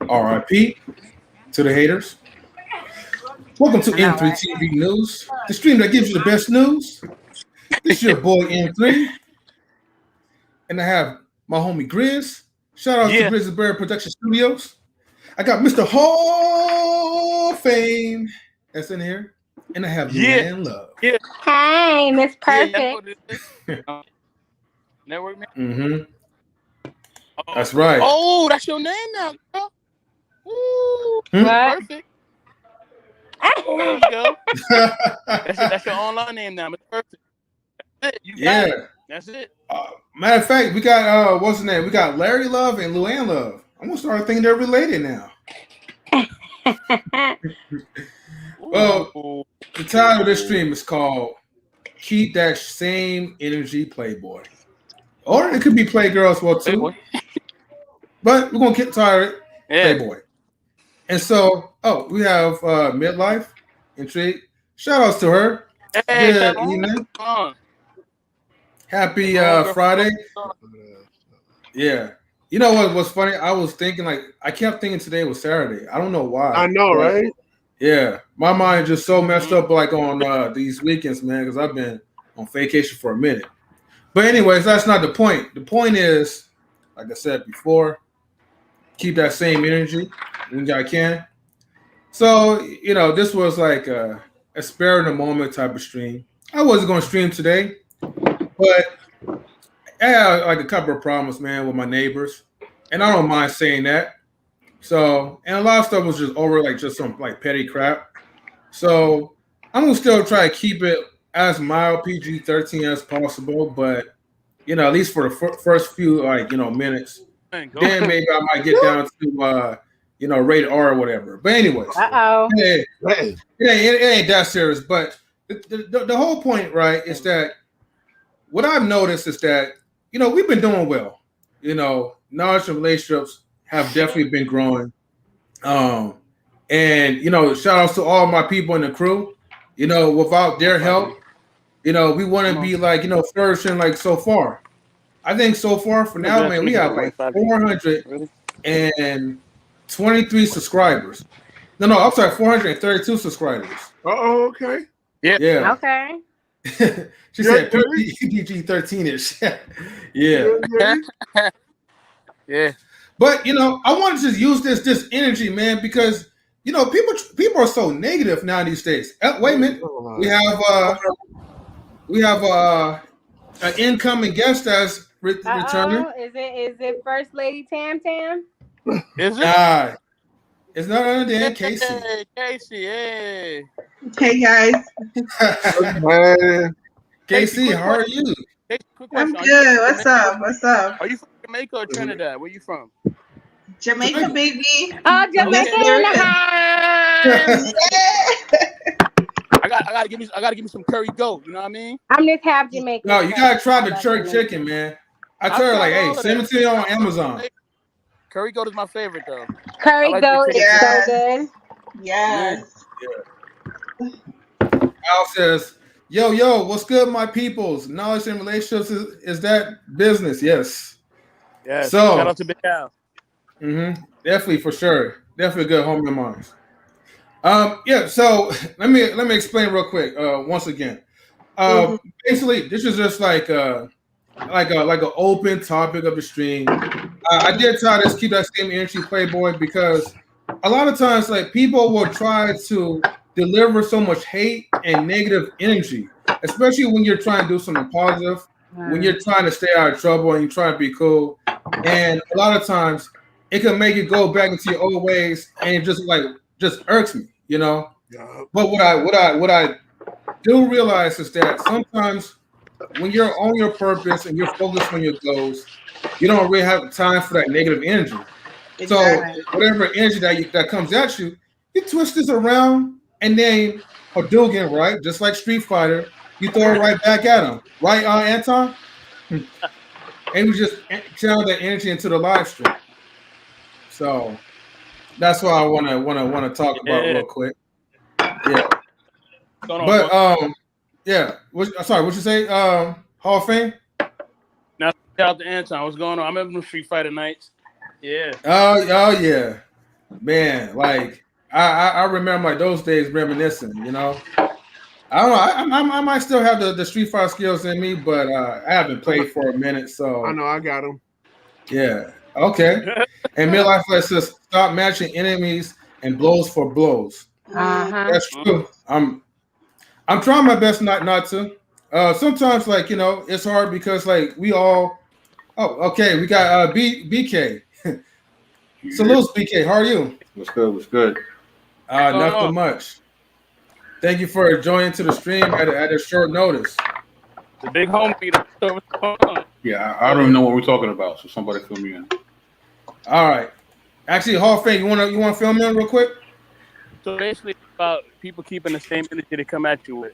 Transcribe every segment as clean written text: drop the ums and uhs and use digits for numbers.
RIP to the haters. Welcome to I know, M3 right? TV News, the stream that gives you the best news. This is your boy M3, and I have my homie Grizz. Shout out to Yeah. Grizzly Bear Production Studios. I got Mr. Hall of Fame that's in here, and I have Yeah. Luann Love. Yeah. Hey, Miss Yeah, you know Perfect. what it is. Network man. Mm-hmm. Oh, That's right. Oh, that's your name now, girl. Woo. What? Perfect. There you go. That's your online name now. It's perfect. That's it. You got Yeah. it. That's it. Matter of fact, we got what's the name? We got Larry Love and Luann Love. I'm gonna start thinking they're related now. Well, Ooh. the title of this stream is called "Keep That Same Energy, Playboy," or it could be Playgirl as well too. Playboy. But we're gonna get tired Yeah. Playboy. And so, we have Midlife Intrigue. Shout outs to her. Hey, Good come evening. on. Happy Come on, Friday. girl. Yeah. You know what was funny? I was thinking I kept thinking today was Saturday. I don't know why. I know, But, right? yeah. My mind just so messed up on these weekends, man, because I've been on vacation for a minute. But anyways, that's not the point. The point is, like I said before, keep that same energy when I can. So, this was like a spare in the moment type of stream. I wasn't going to stream today, but I had like a couple of problems, man, with my neighbors, and I don't mind saying that. So, and a lot of stuff was just over, like just some like petty crap. So, I'm gonna still try to keep it as mild PG-13 as possible, but at least for the first few minutes, Man, go. then maybe I might get down to rated R or whatever. But anyways, Uh-oh. it Hey, ain't that serious. But the whole point, right, is that what I've noticed is that we've been doing well. Knowledge and relationships have definitely been growing. And shout outs to all my people in the crew. Without their help, we wouldn't be flourishing like so far. I think so far for now, man, we have like 423 subscribers. No, I'm sorry, 432 subscribers. okay. Yeah. Okay. She said PG-13ish. Yeah. Yeah. But I wanted to use this energy, man, because people are so negative now these days. Wait a minute, we have an incoming guest that's returning. Is it First Lady Tam Tam? Is it? It's not other than Casey. Hey, Casey, hey. Hey guys, Man. Casey, how are you? Casey, quick I'm question. good. What's up? What's up? Are you from Jamaica or Trinidad? Where you from? Jamaica, baby. Oh, Jamaica in the house. Yeah. I gotta give me some curry goat. You know what I mean? I'm just half Jamaican. No, you gotta try the church chicken, man. I tell her like, hey, send it to you on Amazon. Curry goat is my favorite though. Curry like goat the is chicken. so good. Yes. Al says, yo, what's good, my peoples? Knowledge and relationships is that business? Yes. Yeah. So Shout out to Big Al. definitely for sure. Definitely a good homie of mine. So let me explain real quick. Once again. Basically this is just like an open topic of the stream. I did try to keep that same energy, Playboy, because a lot of times like people will try to deliver so much hate and negative energy, especially when you're trying to do something positive, when you're trying to stay out of trouble and you're trying to be cool. And a lot of times it can make you go back into your old ways, and it just irks me, Yeah. But what I do realize is that sometimes when you're on your purpose and you're focused on your goals, you don't really have time for that negative energy. Exactly. So whatever energy that comes at you, you twist this around and then Hadouken, right? Just like Street Fighter, you throw it right back at him, right, Anton? And we just channel that energy into the live stream. So that's what I want to talk about real quick. Yeah. But yeah. Sorry, what you say? Hall of Fame? Now shout out to Anton. What's going on? I remember them Street Fighter nights. Yeah. Oh yeah. man, like I remember like those days reminiscing. You know, I don't know. I might still have the Street Fighter skills in me, but I haven't played for a minute. I So know I got him. yeah, okay. And midlife says stop matching enemies and blows for blows. Uh-huh. That's true. I'm trying my best not to. Sometimes like it's hard because like we all. Oh, okay. We got BK. Salute, BK. How are you? What's good? What's good? Nothing much. Thank you for joining to the stream at a short notice. The big homie. What's going on? Yeah, I don't even know what we're talking about, so somebody fill me in. All right. Actually, Hall of Fame, you wanna fill me in real quick? So basically, it's about people keeping the same energy they come at you with.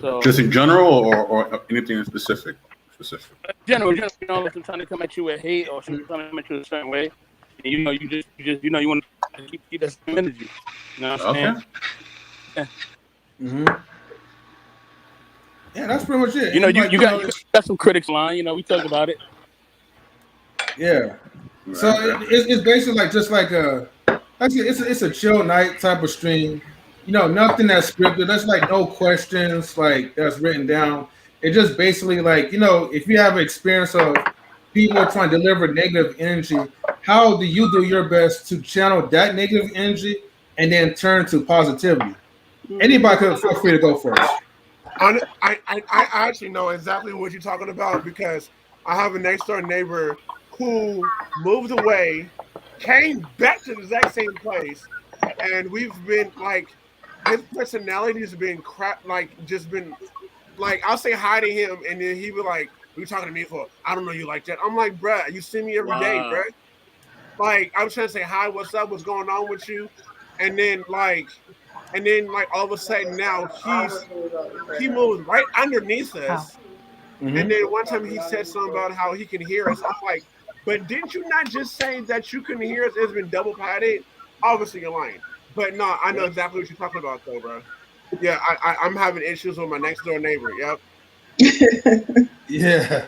So Just in general, or anything specific? general, if I'm trying to come at you with hate or trying to come at you a certain way, and you just you want to keep that same energy. You know what I'm saying? Okay. Mm-hmm. Yeah, that's pretty much it. You got some critics line. We talked about it. Yeah. So it's basically like just like actually it's a chill night type of stream. Nothing that's scripted. There's like no questions like that's written down. It just basically like if you have experience of people trying to deliver negative energy, how do you do your best to channel that negative energy and then turn to positivity? Anybody could feel free to go first. I actually know exactly what you're talking about because I have a next door neighbor who moved away, came back to the exact same place, and we've been like his personality has been crap, like just been like I'll say hi to him, and then he be like, "What are you talking to me for? I don't know you like that." I'm like, "Bruh, you see me every day, bruh." Like I'm trying to say hi, what's up, what's going on with you, and then like all of a sudden now he moves right underneath us. Mm-hmm. And then one time he said something about how he can hear us. I'm like, but didn't you not just say that you can hear us? It's been double patted. Obviously you're lying. But no, I know exactly what you're talking about though, bro. Yeah, I'm having issues with my next door neighbor. Yep. Yeah.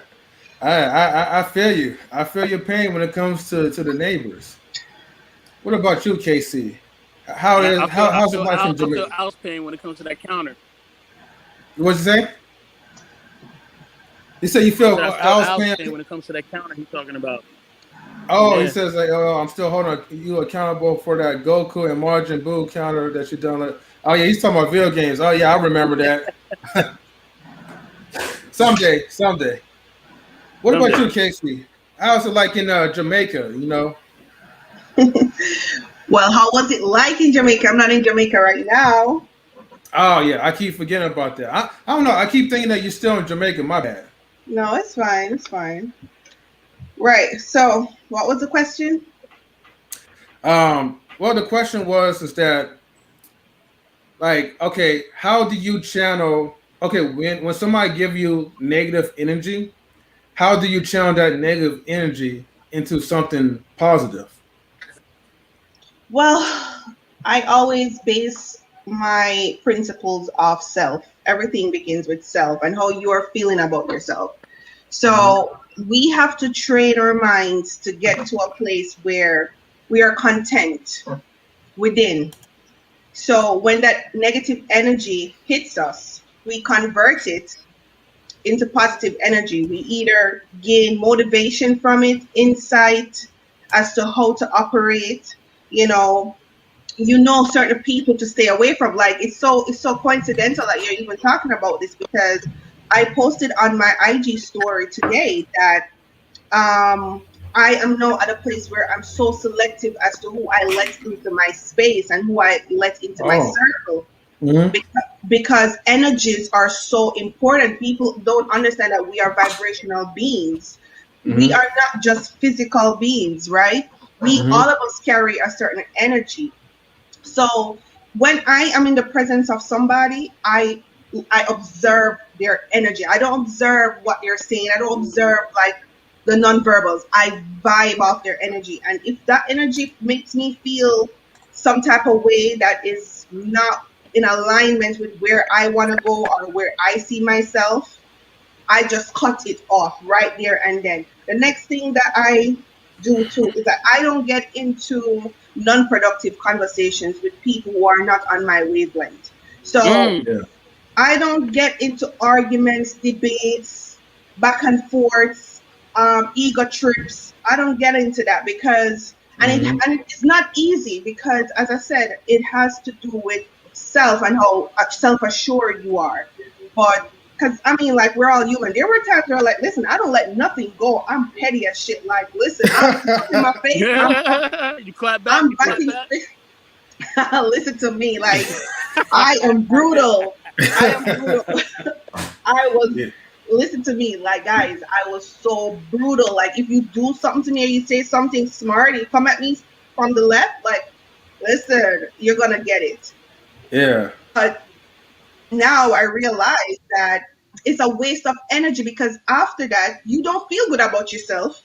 I feel you. I feel your pain when it comes to the neighbors. What about you, KC? How's it like in Jamaica? I feel Al's pain when it comes to that counter. What'd you say? You said you feel Al's pain when it comes to that counter he's talking about. Oh, Yeah. He says like, I'm still holding you accountable for that Goku and Margin Buu counter that you done. Oh yeah, he's talking about video games. Oh yeah, I remember that. Someday. What about you, Casey? How's it like in Jamaica? Well, how was it like in Jamaica? I'm not in Jamaica right now. Oh yeah, I keep forgetting about that. I don't know. I keep thinking that you're still in Jamaica. My bad. No, it's fine. It's fine. Right. So, what was the question? Well, the question is that like, okay, how do you channel? Okay, when somebody give you negative energy, how do you channel that negative energy into something positive? Well, I always base my principles off self. Everything begins with self and how you are feeling about yourself. So we have to train our minds to get to a place where we are content within. So when that negative energy hits us, we convert it into positive energy. We either gain motivation from it, insight as to how to operate, certain people to stay away from. Like it's so coincidental that you're even talking about this because I posted on my IG story today that I am now at a place where I'm so selective as to who I let into my space and who I let into my circle. Mm-hmm. Because energies are so important. People don't understand that we are vibrational beings. Mm-hmm. We are not just physical beings, right? All of us carry a certain energy. So when I am in the presence of somebody, I observe their energy. I don't observe what they're saying. I don't observe like the nonverbals. I vibe off their energy. And if that energy makes me feel some type of way that is not in alignment with where I want to go or where I see myself, I just cut it off right there and then. The next thing that I do too is that I don't get into non-productive conversations with people who are not on my wavelength. So Yeah. I don't get into arguments, debates, back and forths, ego trips. I don't get into that because, and it's not easy because, as I said, it has to do with self and how self-assured you are. But because I mean, like we're all human. There were times where like, listen, I don't let nothing go. I'm petty as shit. Like, listen, I don't put in my face. You clap back. I'm You clap backing. back. Listen to me, like I am brutal. I am brutal. I was listen to me, like guys, I was so brutal. Like if you do something to me or you say something smart, you come at me from the left, like listen, you're gonna get it. Yeah. But now I realize that it's a waste of energy because after that you don't feel good about yourself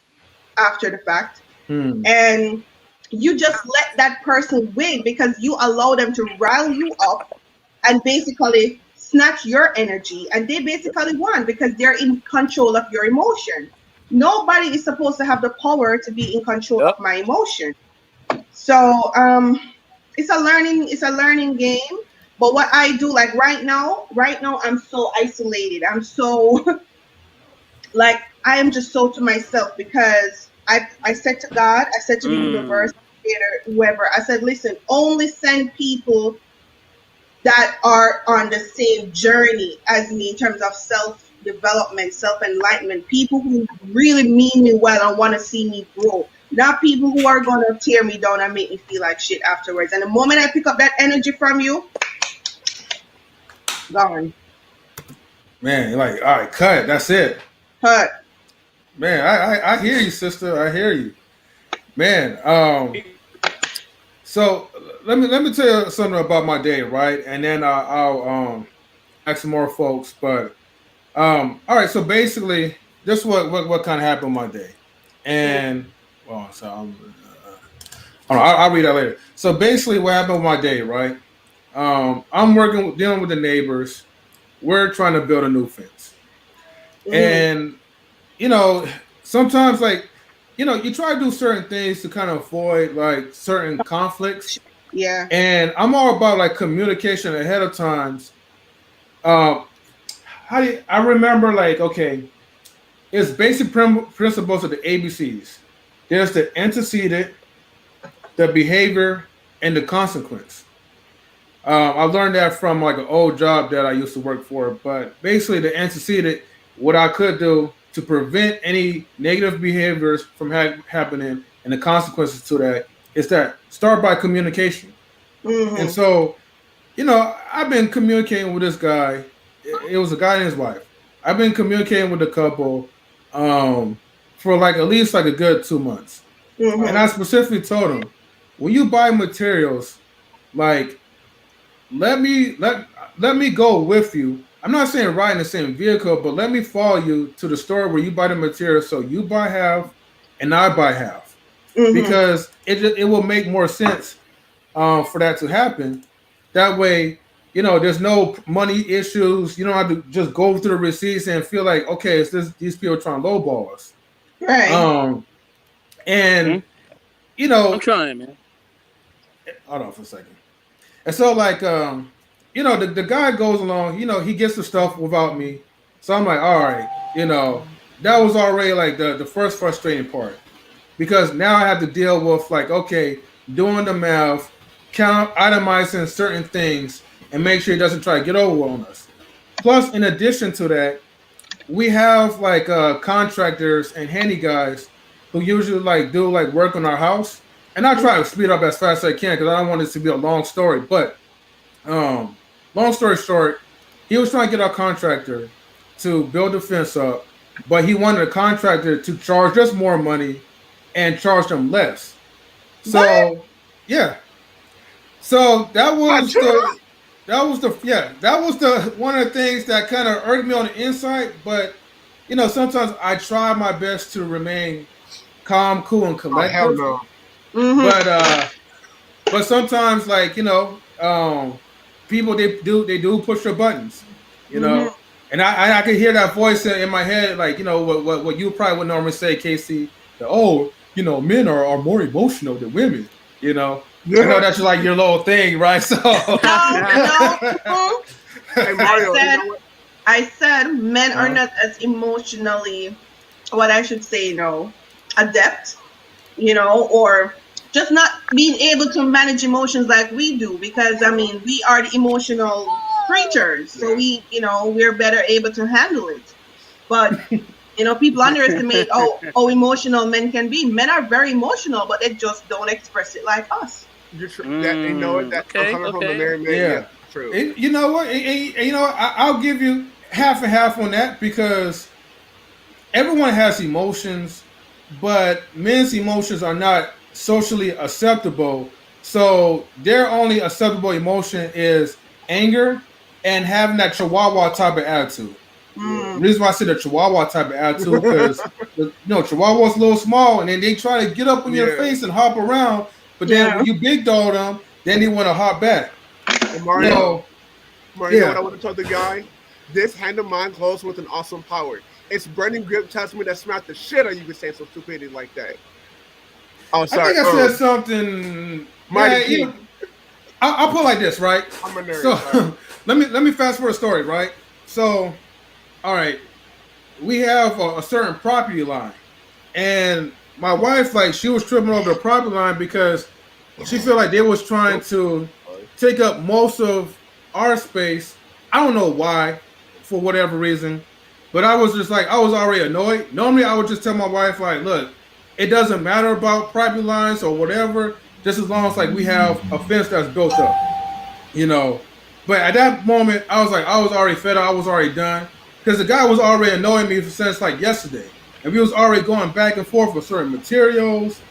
after the fact. And you just let that person win because you allow them to rile you up and basically snatch your energy. And they basically won because they're in control of your emotion. Nobody is supposed to have the power to be in control of my emotion. So it's a learning game. But what I do, like right now I'm so isolated. I'm so like I am just so to myself because I said to God, I said to the universe, whoever, I said, listen, only send people that are on the same journey as me in terms of self-development, self-enlightenment, people who really mean me well and want to see me grow, not people who are going to tear me down and make me feel like shit afterwards. And the moment I pick up that energy from you, gone. Man, you're like, all right, cut. That's it. Cut. Man, I hear you, sister. I hear you. Man, so let me tell you something about my day, right? And then I'll ask some more folks. But all right, so basically, this is what kind of happened my day, and well, so I'll read that later. So basically, what happened with my day, right? I'm dealing with the neighbors. We're trying to build a new fence, and sometimes like you try to do certain things to kind of avoid like certain conflicts. Yeah. And I'm all about like communication ahead of times. I remember like, okay, it's basic principles of the ABCs. There's the antecedent, the behavior, and the consequence. I learned that from like an old job that I used to work for. But basically, the antecedent, what I could do to prevent any negative behaviors from happening, and the consequences to that is that start by communication. And so, I've been communicating with this guy. It was a guy and his wife. I've been communicating with the couple for like at least like a good 2 months. And I specifically told him, when you buy materials, like let me go with you. I'm not saying ride in the same vehicle, but let me follow you to the store where you buy the materials, so you buy half and I buy half, because it will make more sense for that to happen. That way, there's no money issues. You don't have to just go through the receipts and feel like, okay, it's these people trying to lowball us. Right. And I'm trying, man. Hold on for a second. And so like the guy goes along, he gets the stuff without me. So I'm like, all right, that was already like the first frustrating part. Because now I have to deal with like, okay, doing the math, itemizing certain things, and make sure he doesn't try to get over on us. Plus, in addition to that, we have like contractors and handy guys who usually like do like work on our house. And I try to speed up as fast as I can because I don't want this to be a long story. But long story short, he was trying to get our contractor to build the fence up, but he wanted a contractor to charge us more money and charge them less. So what? Yeah. So that was the one of the things that kind of irked me on the inside. But sometimes I try my best to remain calm, cool, and collective. Oh, hell no. But sometimes like people they do push their buttons, and I can hear that voice in my head, like what you probably would normally say, Casey. men are more emotional than women. I know that's like your little thing, right? So No. Hey Mario, I said men are not as emotionally, what I should say, adept, or just not being able to manage emotions like we do, because we are the emotional creatures, so we're better able to handle it. But people underestimate how emotional men can be. Men are very emotional, but they just don't express it like us. You're true. That coming from the married man. Yeah, true. You know what? I'll give you half and half on that, because everyone has emotions, but men's emotions are not socially acceptable. So their only acceptable emotion is anger and having that Chihuahua type of attitude. The reason why I say the Chihuahua type of attitude, because Chihuahua's a little small, and then they try to get up in your face and hop around, but then when you big dog them, then they want to hop back. And Mario, you know what I want to tell the guy? This hand of mine closed with an awesome power. It's burning grip testament that smacked the shit out of you for saying some stupidity like that. Oh, sorry. I think I said something. I'll put it like this, right? I'm a nerd. So let me fast forward a story, right? So, all right, we have a certain property line, and my wife, like, she was tripping over the property line because she felt like they was trying to take up most of our space. I don't know why, for whatever reason, but I was just like, I was already annoyed. Normally, I would just tell my wife, like, look, it doesn't matter about property lines or whatever, just as long as like we have a fence that's built up, But at that moment, I was already fed up. I was already done, because the guy was already annoying me since like yesterday, and we was already going back and forth with certain materials,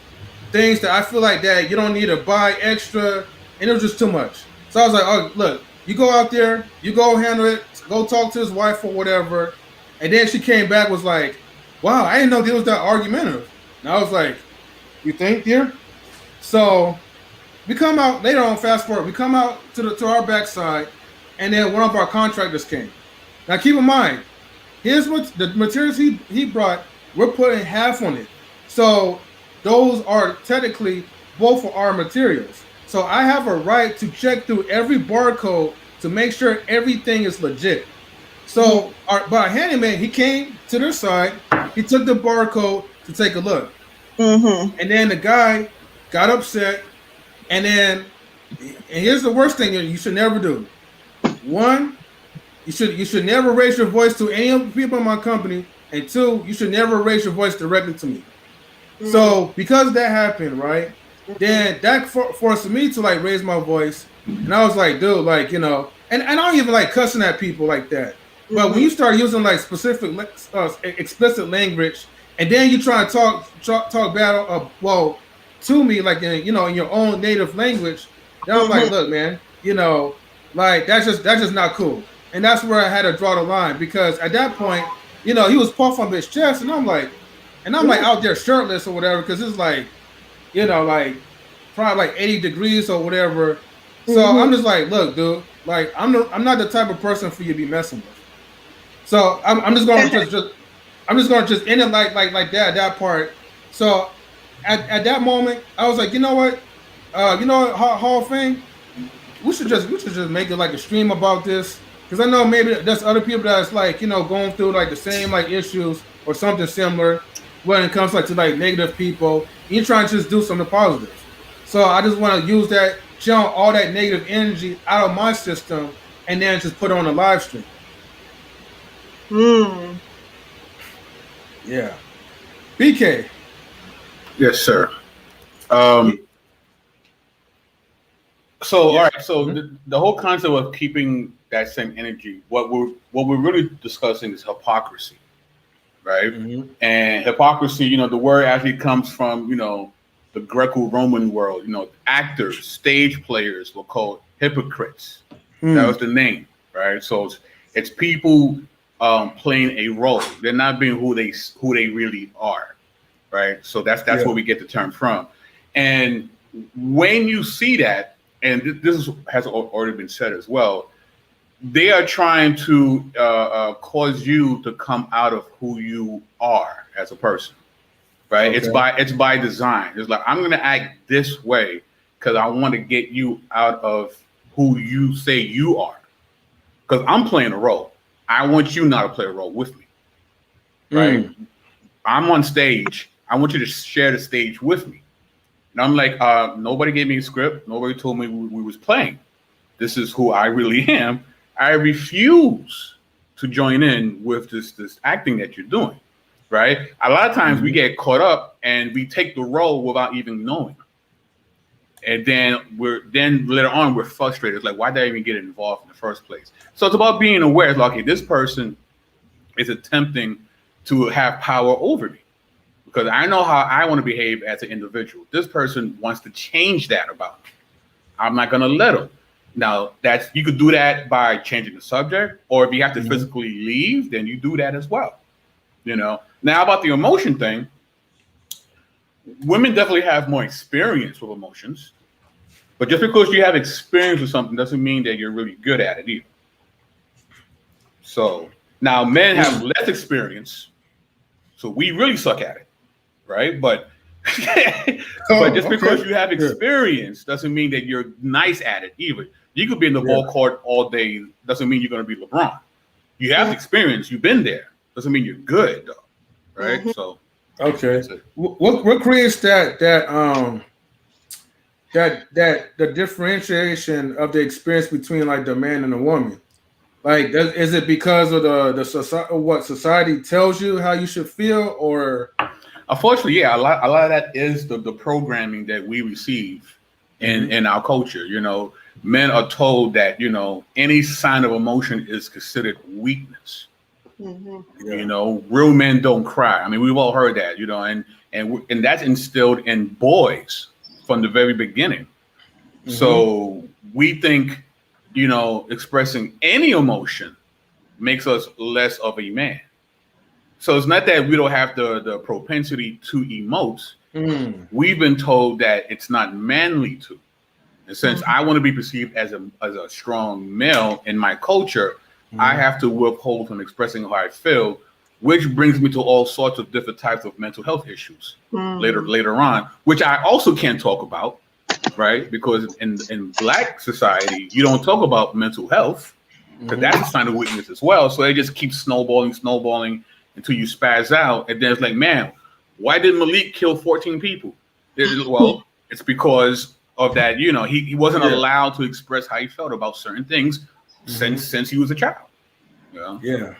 things that I feel like that you don't need to buy extra, and it was just too much. So I was like, oh, look, you go out there, you go handle it, go talk to his wife or whatever. And then she came back, was like, wow, I didn't know they was that argumentative. And I was like, you think, dear? So we come out later on, fast forward, we come out to our backside, and then one of our contractors came. Now keep in mind, here's what the materials he brought, we're putting half on it. So those are technically both of our materials. So I have a right to check through every barcode to make sure everything is legit. So our handyman, he came to their side, he took the barcode to take a look. And then the guy got upset, and here's the worst thing you should never do. One, you should never raise your voice to any of the people in my company, and two, you should never raise your voice directly to me. So because that happened, right, then that forced me to like raise my voice, and I was like, dude, like, and I don't even like cussing at people like that. But when you start using like specific explicit language, and then you try to talk bad to me, like in your own native language, then I'm like, look, man, like that's just not cool. And that's where I had to draw the line, because at that point, he was puffing on his chest, and I'm like out there shirtless or whatever, because it's like, like probably like 80 degrees or whatever. So I'm just like, look, dude, like I'm not the type of person for you to be messing with. So I'm just gonna just end it like that, that part. So at that moment, I was like, you know what, Hall of Fame, we should just make it like a stream about this, because I know maybe there's other people that's like going through like the same like issues or something similar when it comes like to like negative people. You're trying to just do something positive. So I just want to use that, channel all that negative energy out of my system, and then just put it on a live stream. Yeah. BK. Yes, sir. All right. So the whole concept of keeping that same energy, what we're really discussing is hypocrisy, right? And hypocrisy, the word actually comes from the Greco-Roman world. Actors, stage players were called hypocrites. That was the name, right? So it's people playing a role. They're not being who they really are, right? So that's where we get the term from. And when you see that, and this has already been said as well, they are trying to cause you to come out of who you are as a person, right? Okay. It's by design. It's like I'm gonna act this way because I want to get you out of who you say you are. Because I'm playing a role. I want you now to play a role with me, right? I'm on stage. I want you to share the stage with me. And I'm like, nobody gave me a script. Nobody told me we was playing. This is who I really am. I refuse to join in with this acting that you're doing, right? A lot of times we get caught up and we take the role without even knowing. And then later on we're frustrated. It's like, why did I even get involved in the first place? So it's about being aware. It's like, okay, this person is attempting to have power over me because I know how I want to behave as an individual. This person wants to change that about me. I'm not going to let them. Now, you could do that by changing the subject, or if you have to physically leave, then you do that as well. Now about the emotion thing, women definitely have more experience with emotions, but just because you have experience with something doesn't mean that you're really good at it either. So now men have less experience, so we really suck at it, right? But just because you have experience doesn't mean that you're nice at it either. You could be in the ball court all day, doesn't mean you're going to be LeBron. You have experience, you've been there, doesn't mean you're good, though, right? So what creates that the differentiation of the experience between like the man and the woman? Like, is it because of the society, what society tells you how you should feel, or? Unfortunately, yeah, a lot of that is the programming that we receive in our culture. Men are told that any sign of emotion is considered weakness. Real men don't cry. I mean, we've all heard that. And that's instilled in boys from the very beginning. So we think expressing any emotion makes us less of a man. So it's not that we don't have the propensity to emote. We've been told that it's not manly to. And since I want to be perceived as a strong male in my culture, I have to withhold from expressing how I feel, which brings me to all sorts of different types of mental health issues later on, which I also can't talk about, right? Because in Black society, you don't talk about mental health because that's a sign of weakness as well. So they just keep snowballing until you spaz out. And then it's like, man, why did Malik kill 14 people? Well, it's because of that, he wasn't allowed to express how he felt about certain things since he was a child. Yeah.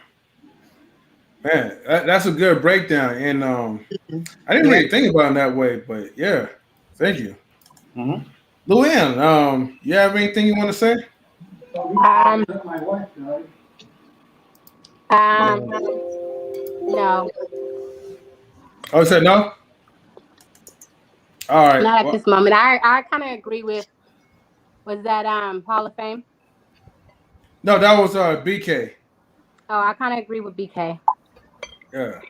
Man, that's a good breakdown. And I didn't really think about it that way, but yeah, thank you. Luann, you have anything you want to say? No. Oh, you said no? All right. Not at this moment. I kind of agree with, was that Hall of Fame? No, that was BK. Oh, I kind of agree with BK. Yeah.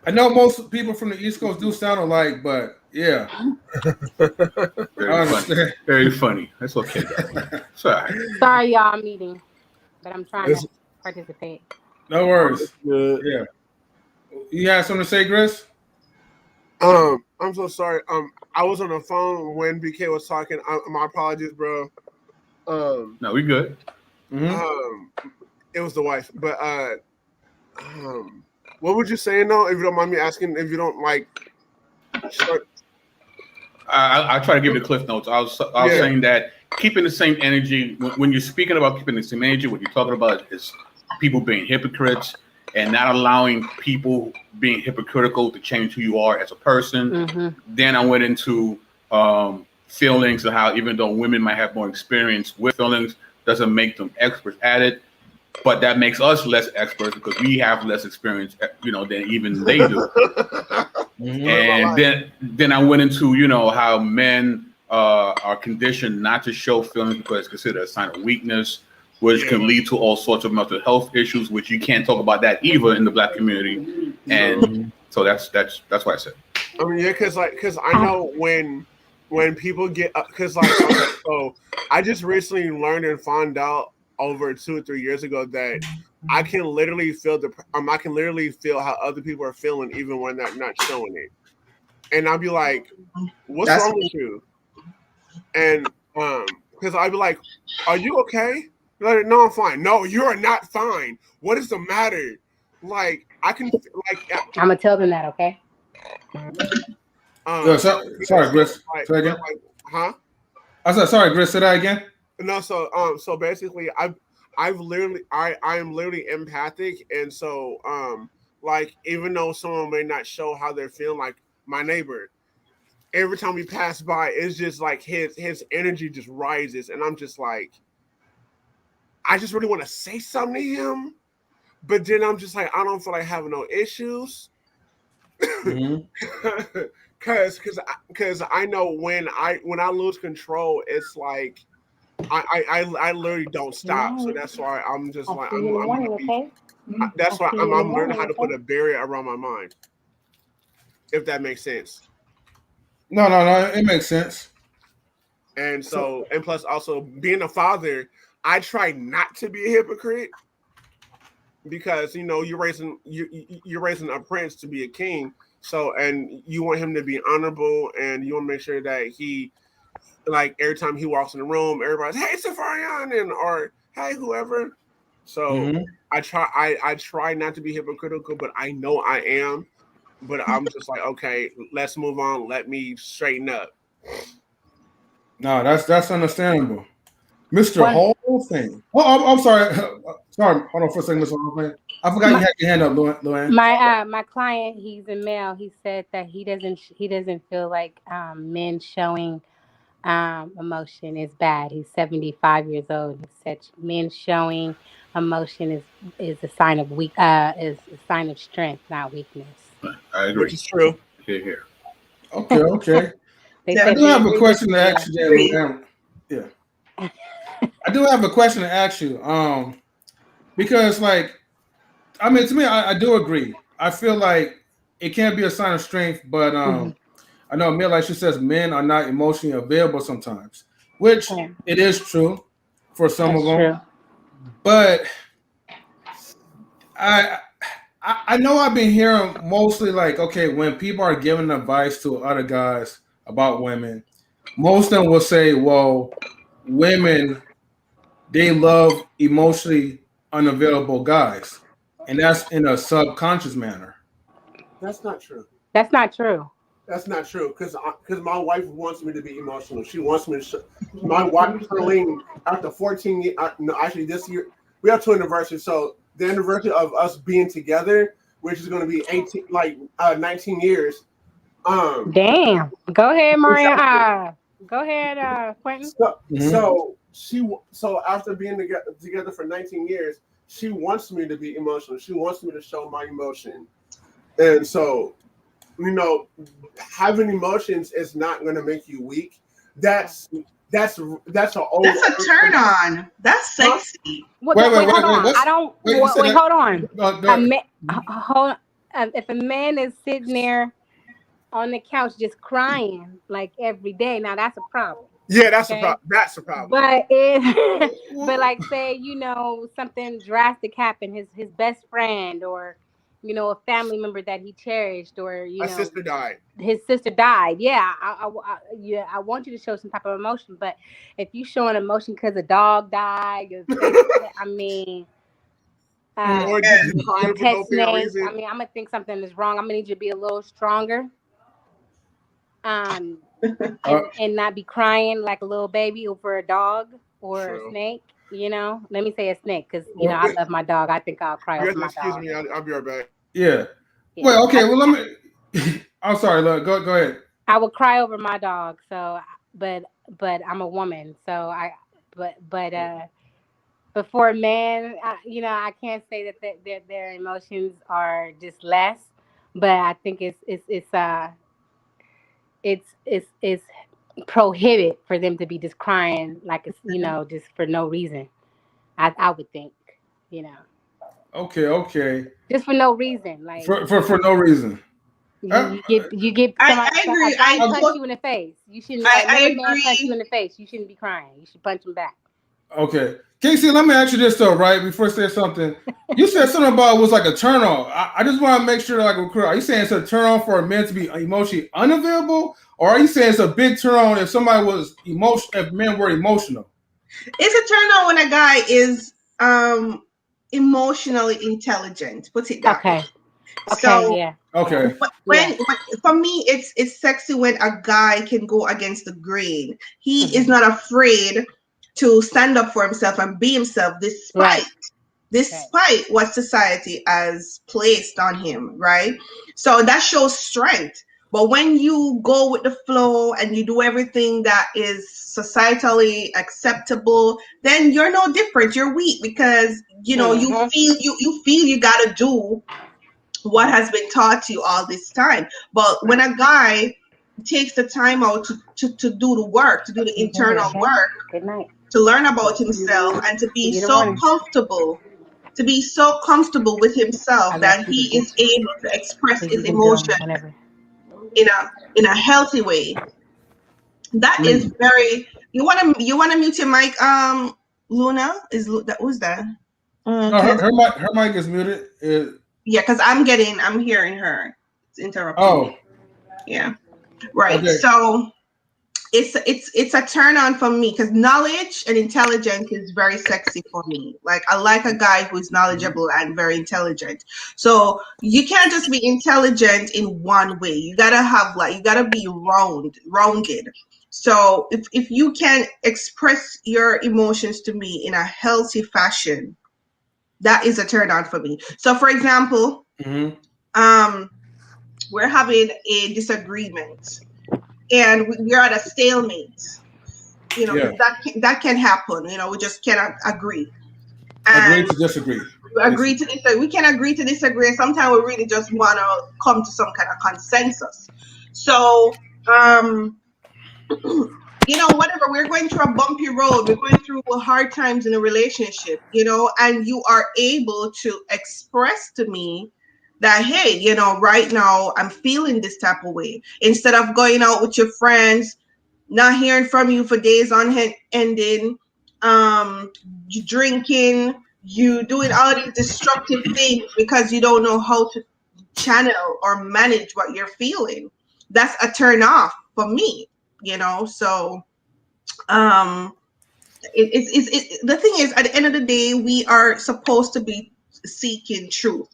I know most people from the East Coast do sound alike, but yeah. Very funny. That's okay. Sorry, y'all, I'm eating, but I'm trying to participate. No worries. Yeah. You have something to say, Chris? I'm so sorry. I was on the phone when BK was talking. My apologies, bro. No, we good. It was the wife, but what would you say though? If you don't mind me asking, if you don't like. I try to give you the cliff notes. I was saying that keeping the same energy when you're speaking about keeping the same energy, what you're talking about is people being hypocrites and not allowing people being hypocritical to change who you are as a person. Then I went into feelings and how even though women might have more experience with feelings, doesn't make them experts at it. But that makes us less experts because we have less experience, than even they do. And then I went into, how men are conditioned not to show feelings because it's considered a sign of weakness, which can lead to all sorts of mental health issues, which you can't talk about that either in the Black community. And so that's why I said. I mean, yeah, because I know when people get so I just recently learned and found out over 2 or 3 years ago that I can literally feel I can literally feel how other people are feeling even when they're not showing it. and I'll be like, "What's wrong with you?" And because I'd be like, "Are you okay?" Like, no, I'm fine. No, you are not fine. What is the matter? Like, I can like. I'm gonna tell them that, okay? Sorry, Chris. Say again. Huh? I said sorry, Chris. Say that again. No, so basically, I am literally empathic, and so like even though someone may not show how they're feeling, like my neighbor, every time we pass by, it's just like his energy just rises, and I'm just like, I just really want to say something to him, but then I'm just like, I don't feel like having no issues. Because I know when I lose control, it's like I literally don't stop. So that's why I'm just like that's why I'm learning how to put a barrier around my mind. If that makes sense. No, it makes sense. And so and plus also being a father, I try not to be a hypocrite because you're raising a prince to be a king. So, and you want him to be honorable, and you want to make sure that he, like, every time he walks in the room, everybody's, "Hey, Safarian," and or "Hey, whoever." So I try not to be hypocritical, but I know I am. But I'm just like, okay, let's move on. Let me straighten up. No, that's understandable, Mr. Whole Thing. Oh, I'm sorry. Sorry, hold on for a second, Mr. Whole Thing. I forgot you had your hand up, Luann. My client, he's a male. He said that he doesn't feel like men showing emotion is bad. He's 75 years old. He said men showing emotion is a sign of is a sign of strength, not weakness. I agree. Which is true. Here. Okay. I do have a question to ask you, Luann. Yeah. I do have a question to ask you. Because like, I mean, to me, I do agree. I feel like it can be a sign of strength, but I know Mia, like she says, men are not emotionally available sometimes, which it is true for some of them. True. But I know I've been hearing mostly like, okay, when people are giving advice to other guys about women, most of them will say, well, women, they love emotionally unavailable guys. And that's in a subconscious manner. That's not true. That's not true. That's not true because my wife wants me to be emotional. She wants me to show. My wife, Charlene, after 14 years, no, actually this year, we have 2 anniversaries. So the anniversary of us being together, which is going to be 19 years. Damn. Go ahead, Maria. Go ahead, Quentin. So after being together for 19 years, she wants me to be emotional. She wants me to show my emotion. And so, having emotions is not going to make you weak. That's a turn on. That's sexy. Wait, hold on. I don't. Wait, hold on. Hold on. If a man is sitting there on the couch just crying like every day, now that's a problem. Yeah, that's a problem. That's a problem. But but like say something drastic happened, his best friend or a family member that he cherished or his sister died. His sister died. Yeah, I want you to show some type of emotion. But if you showing emotion because a dog died, I mean. Or just crying for no fair reason. I mean, I'm gonna think something is wrong. I'm gonna need you to be a little stronger. And not be crying like a little baby over a dog or a snake. Let me say a snake because I love my dog. I think I'll cry over my dog. Excuse me, I'll be right back. Yeah. Well, okay. Well, let me. I'm sorry. Look, go ahead. I would cry over my dog. So, but I'm a woman. So but for a man, I can't say that their emotions are just less. But I think it's prohibit for them to be just crying like it's just for no reason. I would think Okay. Just for no reason, like for no reason. You get. I agree. I punch you in the face. You shouldn't. I agree. Man punch you in the face. You shouldn't be crying. You should punch him back. Okay. Casey, let me ask you this though, right? Before I say something, you said something about it was like a turn on. I just want to make sure, like, are you saying it's a turn on for a man to be emotionally unavailable, or are you saying it's a big turn on if somebody was if men were emotional? It's a turn on when a guy is emotionally intelligent. Put it that way. So yeah. Okay. When for me, it's sexy when a guy can go against the grain. He is not afraid to stand up for himself and be himself, despite what society has placed on him, right? So that shows strength. But when you go with the flow and you do everything that is societally acceptable, then you're no different. You're weak because you feel you gotta do what has been taught to you all this time. But when a guy takes the time out to do the work, to do the internal work, to learn about himself and to be so comfortable with himself that he is able to express his emotion in a healthy way. That is very. You wanna mute your mic, Luna? Who's that? No, her mic is muted. Yeah, because I'm hearing her. It's interrupting me. Yeah. Right. Okay. So it's a turn on for me because knowledge and intelligence is very sexy for me. Like I like a guy who's knowledgeable and very intelligent. So you can't just be intelligent in one way. You gotta be rounded. So if you can express your emotions to me in a healthy fashion, that is a turn on for me. So for example, we're having a disagreement and we're at a stalemate. That can happen. We just cannot agree. Agree to disagree. We can agree to disagree. And sometimes we really just want to come to some kind of consensus. So, whatever, we're going through a bumpy road. We're going through hard times in a relationship, and you are able to express to me that, hey, right now I'm feeling this type of way. Instead of going out with your friends, not hearing from you for days on ending, you drinking, you doing all these destructive things because you don't know how to channel or manage what you're feeling. That's a turn off for me, so the thing is, at the end of the day, we are supposed to be seeking truth.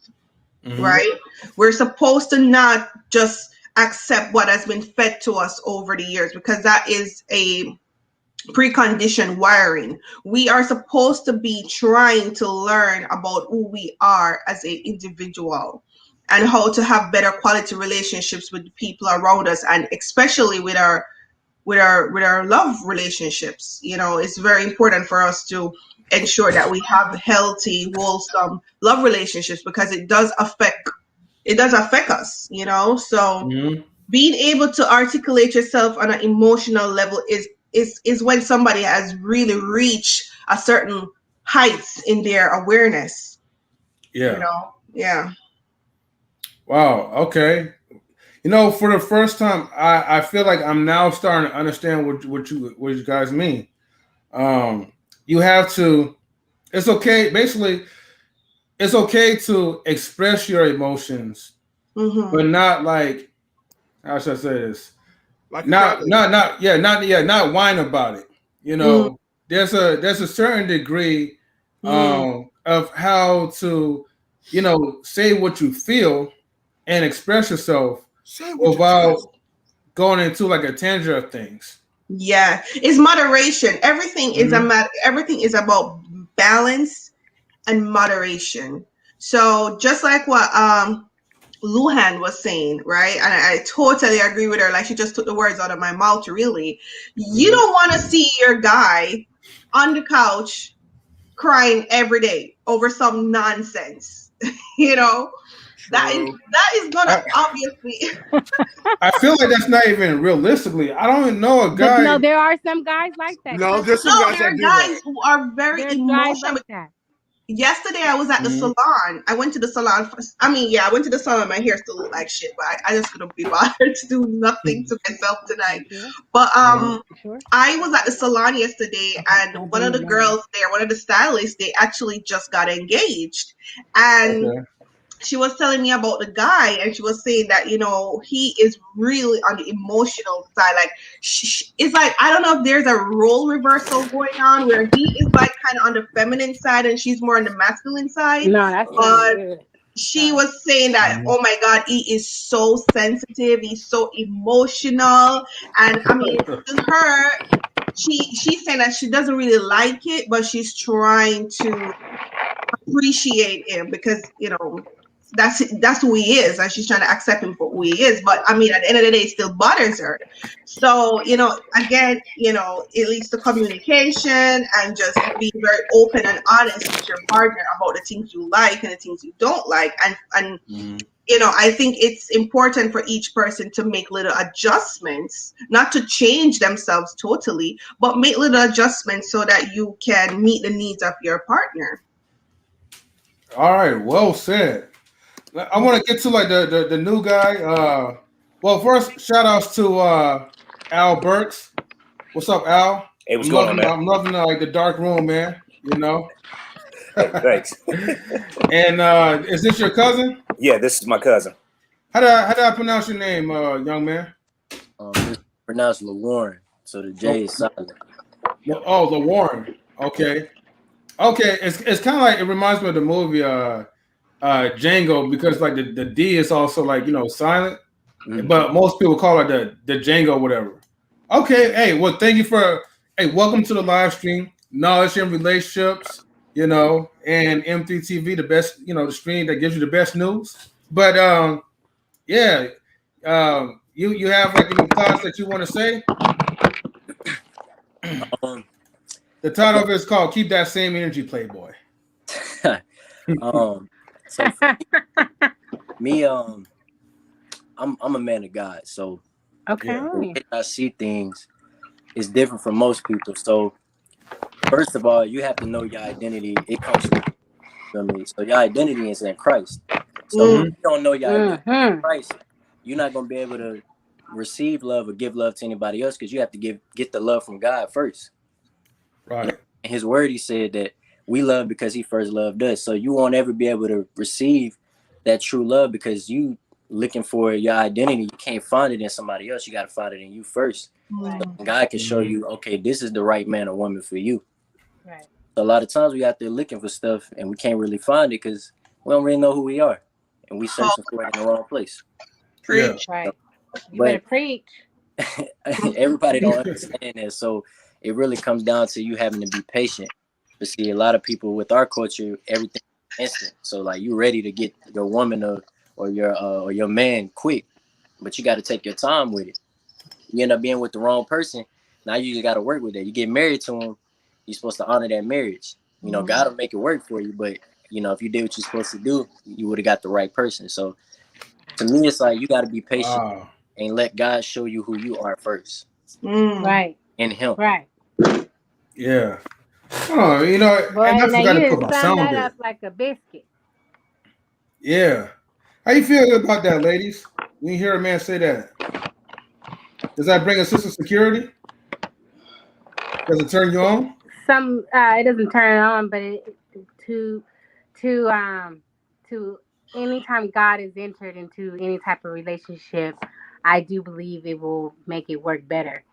Right? We're supposed to not just accept what has been fed to us over the years, because that is a preconditioned wiring. We are supposed to be trying to learn about who we are as an individual and how to have better quality relationships with the people around us, and especially with our love relationships. It's very important for us to ensure that we have healthy, wholesome love relationships, because it does affect us, so being able to articulate yourself on an emotional level is when somebody has really reached a certain heights in their awareness. Yeah. Wow. Okay. For the first time, I feel like I'm now starting to understand what you guys mean. You have to. It's okay. Basically, it's okay to express your emotions, but not like, how should I say this? Like not whine about it. There's a certain degree of how to, say what you feel and express yourself without going into like a tangent of things. Yeah, it's moderation. Everything is everything is about balance and moderation. So just like what Luhan was saying, right? And I totally agree with her. Like, she just took the words out of my mouth, really. You don't want to see your guy on the couch crying every day over some nonsense. That is gonna obviously. I feel like that's not even realistically. I don't even know a guy. But no, there are some guys like that. No, there are guys who are very emotional. Yesterday I was at the salon. I went to the salon. I went to the salon. My hair still looked like shit, but I just couldn't be bothered to do nothing to myself tonight. But I was at the salon yesterday, and one of the girls there, one of the stylists, they actually just got engaged, and she was telling me about the guy, and she was saying that, you know, he is really on the emotional side. Like, it's like, I don't know if there's a role reversal going on where he is like kind of on the feminine side and she's more on the masculine side. No, that's not good. She was saying that, oh my God, he is so sensitive. He's so emotional. And I mean, to her, she's saying that she doesn't really like it, but she's trying to appreciate him because, you know, that's who he is, and she's trying to accept him for who he is. But I mean, at the end of the day, it still bothers her. So, you know, again, you know, it leads to communication and just being very open and honest with your partner about the things you like and the things you don't like. And you know, I think it's important for each person to make little adjustments, not to change themselves totally, but make little adjustments so that you can meet the needs of your partner. All right, well said. I want to get to like the new guy. Well, first shout outs to Al Burks. What's up, Al? Hey, what's going on, man? I'm loving like the dark room, man. You know. Thanks. And is this your cousin? Yeah, this is my cousin. How do I pronounce your name, young man? It's pronounced LaWarren, so the J is silent. Oh, LaWarren. Okay. It's kind of like, it reminds me of the movie Django, because like the D is also like, you know, silent, but most people call it the Django whatever. Okay, hey, well, thank you welcome to the live stream, Knowledge and Relationships, you know, and M3TV, the best, you know, the stream that gives you the best news. But you have like any thoughts that you want to say? The title of it is called "Keep That Same Energy, Playboy." So me, I'm a man of God. So the way I see things is different from most people. So first of all, you have to know your identity. It comes from me. So your identity is in Christ. So if you don't know your identity in Christ, you're not gonna be able to receive love or give love to anybody else, because you have to get the love from God first. Right. In His word, He said that we love because He first loved us. So you won't ever be able to receive that true love because you looking for your identity. You can't find it in somebody else. You got to find it in you first. Right. So God can show you, okay, this is the right man or woman for you. Right. So a lot of times we out there looking for stuff and we can't really find it because we don't really know who we are, and we searching for it in the wrong place. Preach. Right. You better preach. Everybody don't understand that. So it really comes down to you having to be patient. But see, a lot of people with our culture, everything is instant. So like you ready to get your woman or your man quick, but you got to take your time with it. You end up being with the wrong person. Now you just got to work with that. You get married to him, you're supposed to honor that marriage. You know, God will make it work for you. But you know, if you did what you're supposed to do, you would have got the right person. So to me, it's like you got to be patient and let God show you who you are first. Right. In Him. Right. Yeah. Oh, you know, Boy, and I now forgot you to just put my sum sound that there. up like a biscuit. Yeah. How you feel about that, ladies? When you hear a man say that, does that bring a sense of security? Does it turn you on? It doesn't turn on, but to anytime God is entered into any type of relationship, I do believe it will make it work better.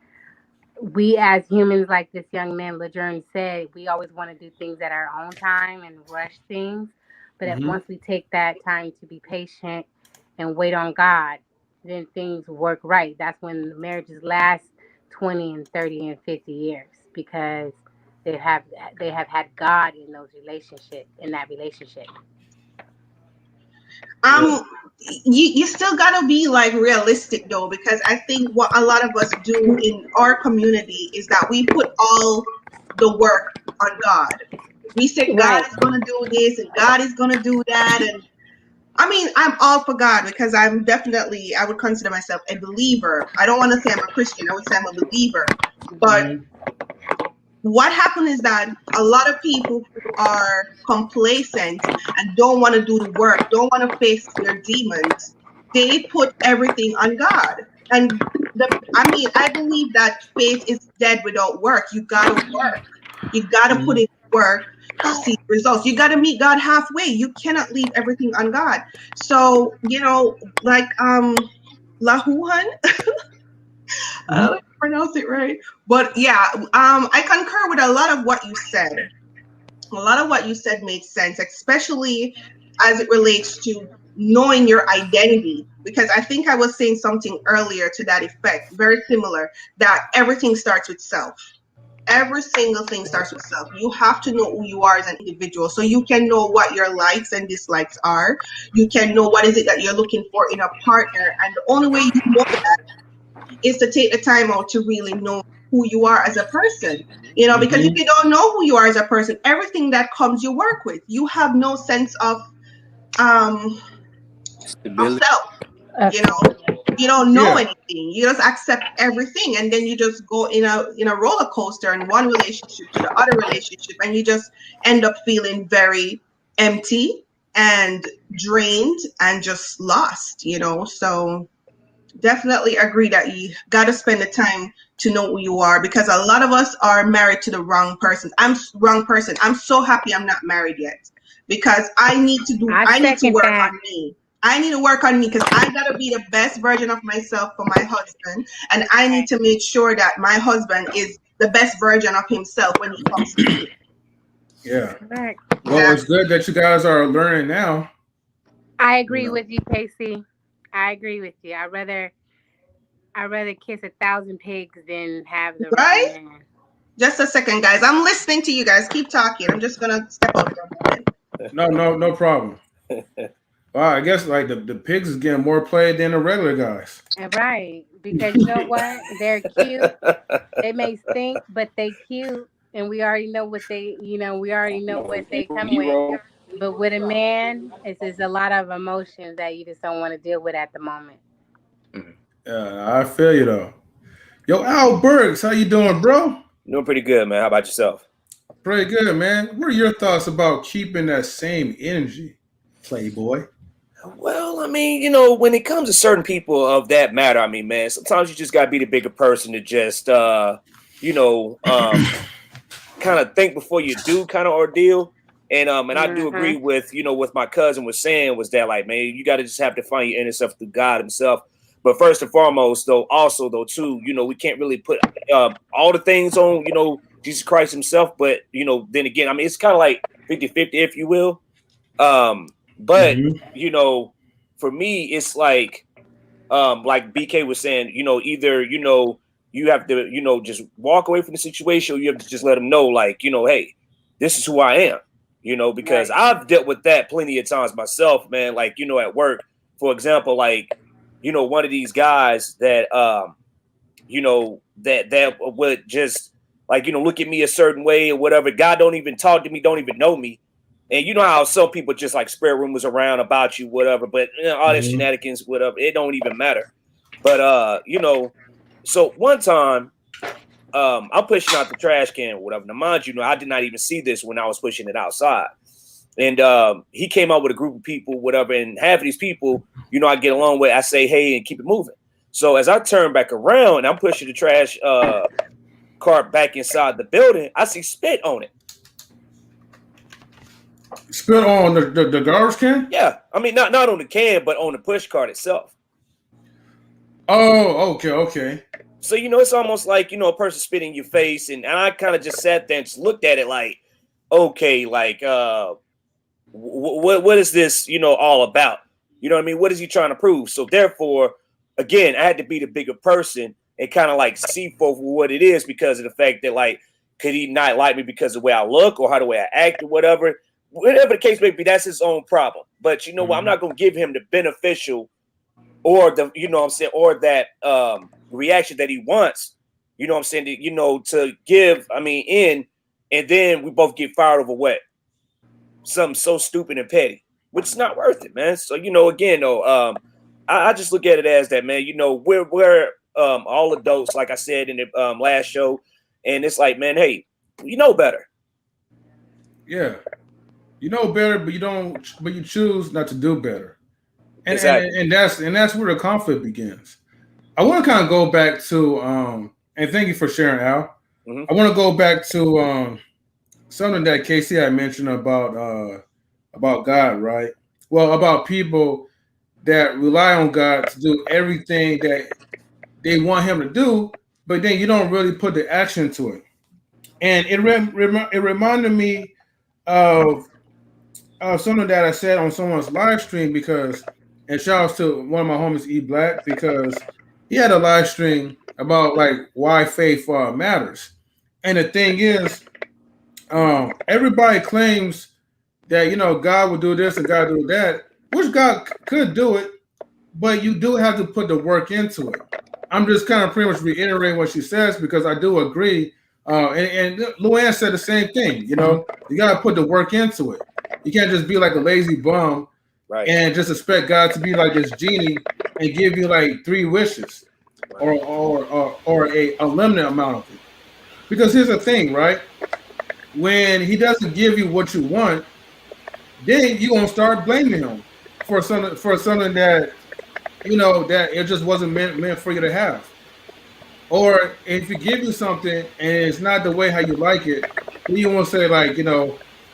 We as humans, like this young man Lejeune said, we always want to do things at our own time and rush things. But if once we take that time to be patient and wait on God, then things work right. That's when marriages last 20 and 30 and 50 years, because they have had God in that relationship. You still gotta be like realistic though, because I think what a lot of us do in our community is that we put all the work on God. We say God is gonna do this and God is gonna do that, and I mean, I'm all for God because I would consider myself a believer. I don't want to say I'm a Christian. I would say I'm a believer. But what happened is that a lot of people who are complacent and don't want to do the work, don't want to face their demons, they put everything on God. And I believe that faith is dead without work. You gotta work. You gotta put in work to see results. You gotta meet God halfway. You cannot leave everything on God. So, like Lahuhan, I don't pronounce it right. But yeah, I concur with a lot of what you said. A lot of what you said makes sense, especially as it relates to knowing your identity. Because I think I was saying something earlier to that effect, very similar, that everything starts with self. Every single thing starts with self. You have to know who you are as an individual so you can know what your likes and dislikes are. You can know what is it that you're looking for in a partner. And the only way you know that is to take the time out to really know who you are as a person. Because if you don't know who you are as a person, everything that comes you work with, you have no sense of Stability. self. You don't know anything. You just accept everything, and then you just go in a roller coaster in one relationship to the other relationship, and you just end up feeling very empty and drained and just lost. So definitely agree that you got to spend the time to know who you are, because a lot of us are married to the wrong person. I'm so happy I'm not married yet, because I need to work on me. I need to work on me because I got to be the best version of myself for my husband, and I need to make sure that my husband is the best version of himself when he comes to me. Yeah. Well, it's good that you guys are learning now. I agree with you, Casey. I agree with you. I'd rather kiss 1,000 pigs than have the wrong man. Just a second, guys. I'm listening to you guys. Keep talking. I'm just gonna step out for a moment. No problem. Wow, I guess like the pigs is getting more play than the regular guys. Right, because you know what? They're cute. They may stink, but they cute, and we already know what they come with. But with a man, it's just a lot of emotions that you just don't want to deal with at the moment. Yeah, I feel you though. Yo, Al Bergs, how you doing, bro? Doing pretty good, man. How about yourself? Pretty good, man. What are your thoughts about keeping that same energy, Playboy? Well, I mean, when it comes to certain people of that matter, I mean, man, sometimes you just gotta be the bigger person to just, kind of think before you do, kind of ordeal. And I do agree with, what my cousin was saying was that, like, man, you got to just have to find your inner self through God Himself. But first and foremost, though, too, we can't really put all the things on, Jesus Christ Himself. But then again, I mean, it's kind of like 50-50, if you will. But for me, it's like BK was saying, either you have to just walk away from the situation, or you have to just let them know, like, hey, this is who I am, because I've dealt with that plenty of times myself, man. Like, at work, for example, like, one of these guys that that would just like look at me a certain way or whatever. God don't even talk to me, don't even know me. And you know how some people just like spread rumors around about you, whatever, but all that shenanigans, whatever, it don't even matter. But so one time, I'm pushing out the trash can or whatever. Now, mind you, I did not even see this when I was pushing it outside. And he came out with a group of people, whatever, and half of these people, I get along with, I say, hey, and keep it moving. So as I turn back around and I'm pushing the trash cart back inside the building, I see spit on it. Spit on the garbage can? Yeah. I mean, not on the can, but on the push cart itself. Oh, okay. So, it's almost like, a person spit in your face. And I kind of just sat there and just looked at it like, okay, like, what is this, all about? You know what I mean? What is he trying to prove? So therefore, again, I had to be the bigger person and kind of like see for what it is, because of the fact that, like, could he not like me because of the way I look or how the way I act or whatever the case may be, that's his own problem. But you know what? I'm not going to give him the beneficial or the, or that reaction that he wants, to give, in, and then we both get fired over what? Something so stupid and petty, which is not worth it, man. So, again, though, I just look at it as that, man, we're all adults, like I said in the last show. And it's like, man, hey, You know better. Yeah, you know better, but you choose not to do better, and Exactly. and that's where the conflict begins. I want to kind of go back to and thank you for sharing, Al. Mm-hmm. I want to go back to something that Casey had mentioned about God, right? Well, about people that rely on God to do everything that they want Him to do, but then you don't really put the action to it. And it reminded me of something that I said on someone's live stream because, and shout out to one of my homies, E Black, because he had a live stream about like why faith matters. And the thing is, everybody claims that God will do this and God will do that, which God could do it, but you do have to put the work into it. I'm just kind of pretty much reiterating what she says because I do agree. And Luann said the same thing. You got to put the work into it. You can't just be like a lazy bum and just expect God to be like this genie and give you like 3 wishes or a limited amount of it. Because here's the thing, right? When He doesn't give you what you want, then you're gonna start blaming Him for something that that it just wasn't meant for you to have. Or if He give you something and it's not the way how you like it, then you won't say like,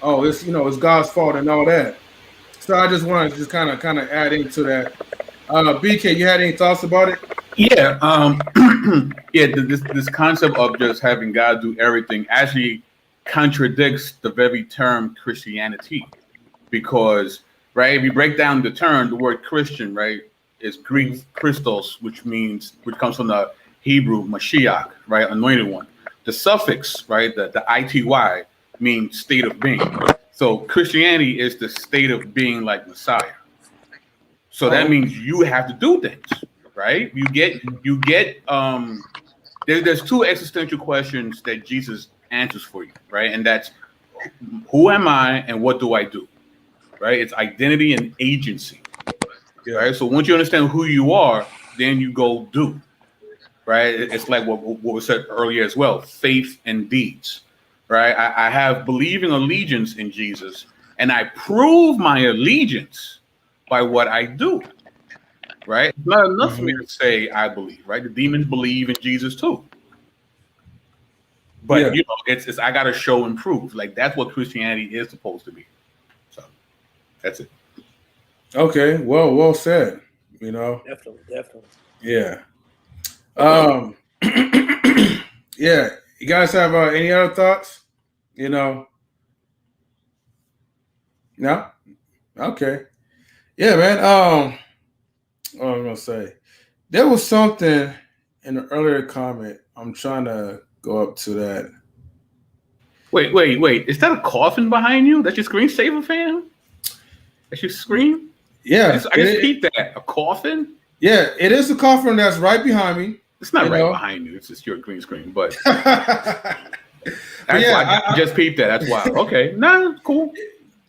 oh, it's God's fault and all that. So I just wanted to just kind of add into that. BK, you had any thoughts about it? Yeah, yeah. This concept of just having God do everything actually contradicts the very term Christianity, because right, if you break down the term, the word Christian, right, is Greek Christos, which comes from the Hebrew Mashiach, right, anointed one. The suffix, right, the ity means state of being. So Christianity is the state of being like Messiah. So that means you have to do things, right? There's 2 existential questions that Jesus answers for you, right? And that's who am I and what do I do, right? It's identity and agency, right? So once you understand who you are, then you go do, right? It's like what was said earlier as well, faith and deeds, right? I have believing allegiance in Jesus, and I prove my allegiance by what I do. Right? It's not enough for me to say I believe, right? The demons believe in Jesus too. But it's I gotta show and prove. Like that's what Christianity is supposed to be. So that's it. Okay, well said. Definitely. Yeah. Yeah. You guys have any other thoughts? No? Okay. Yeah, man. What I was gonna say. There was something in the earlier comment. I'm trying to go up to that. Wait. Is that a coffin behind you? That's your screensaver fan? That's your screen? Yeah. I just peeped that. A coffin? Yeah, it is a coffin that's right behind me. It's not behind you. It's just your green screen. But I just peeped that. That's wild. Okay. Nah, cool.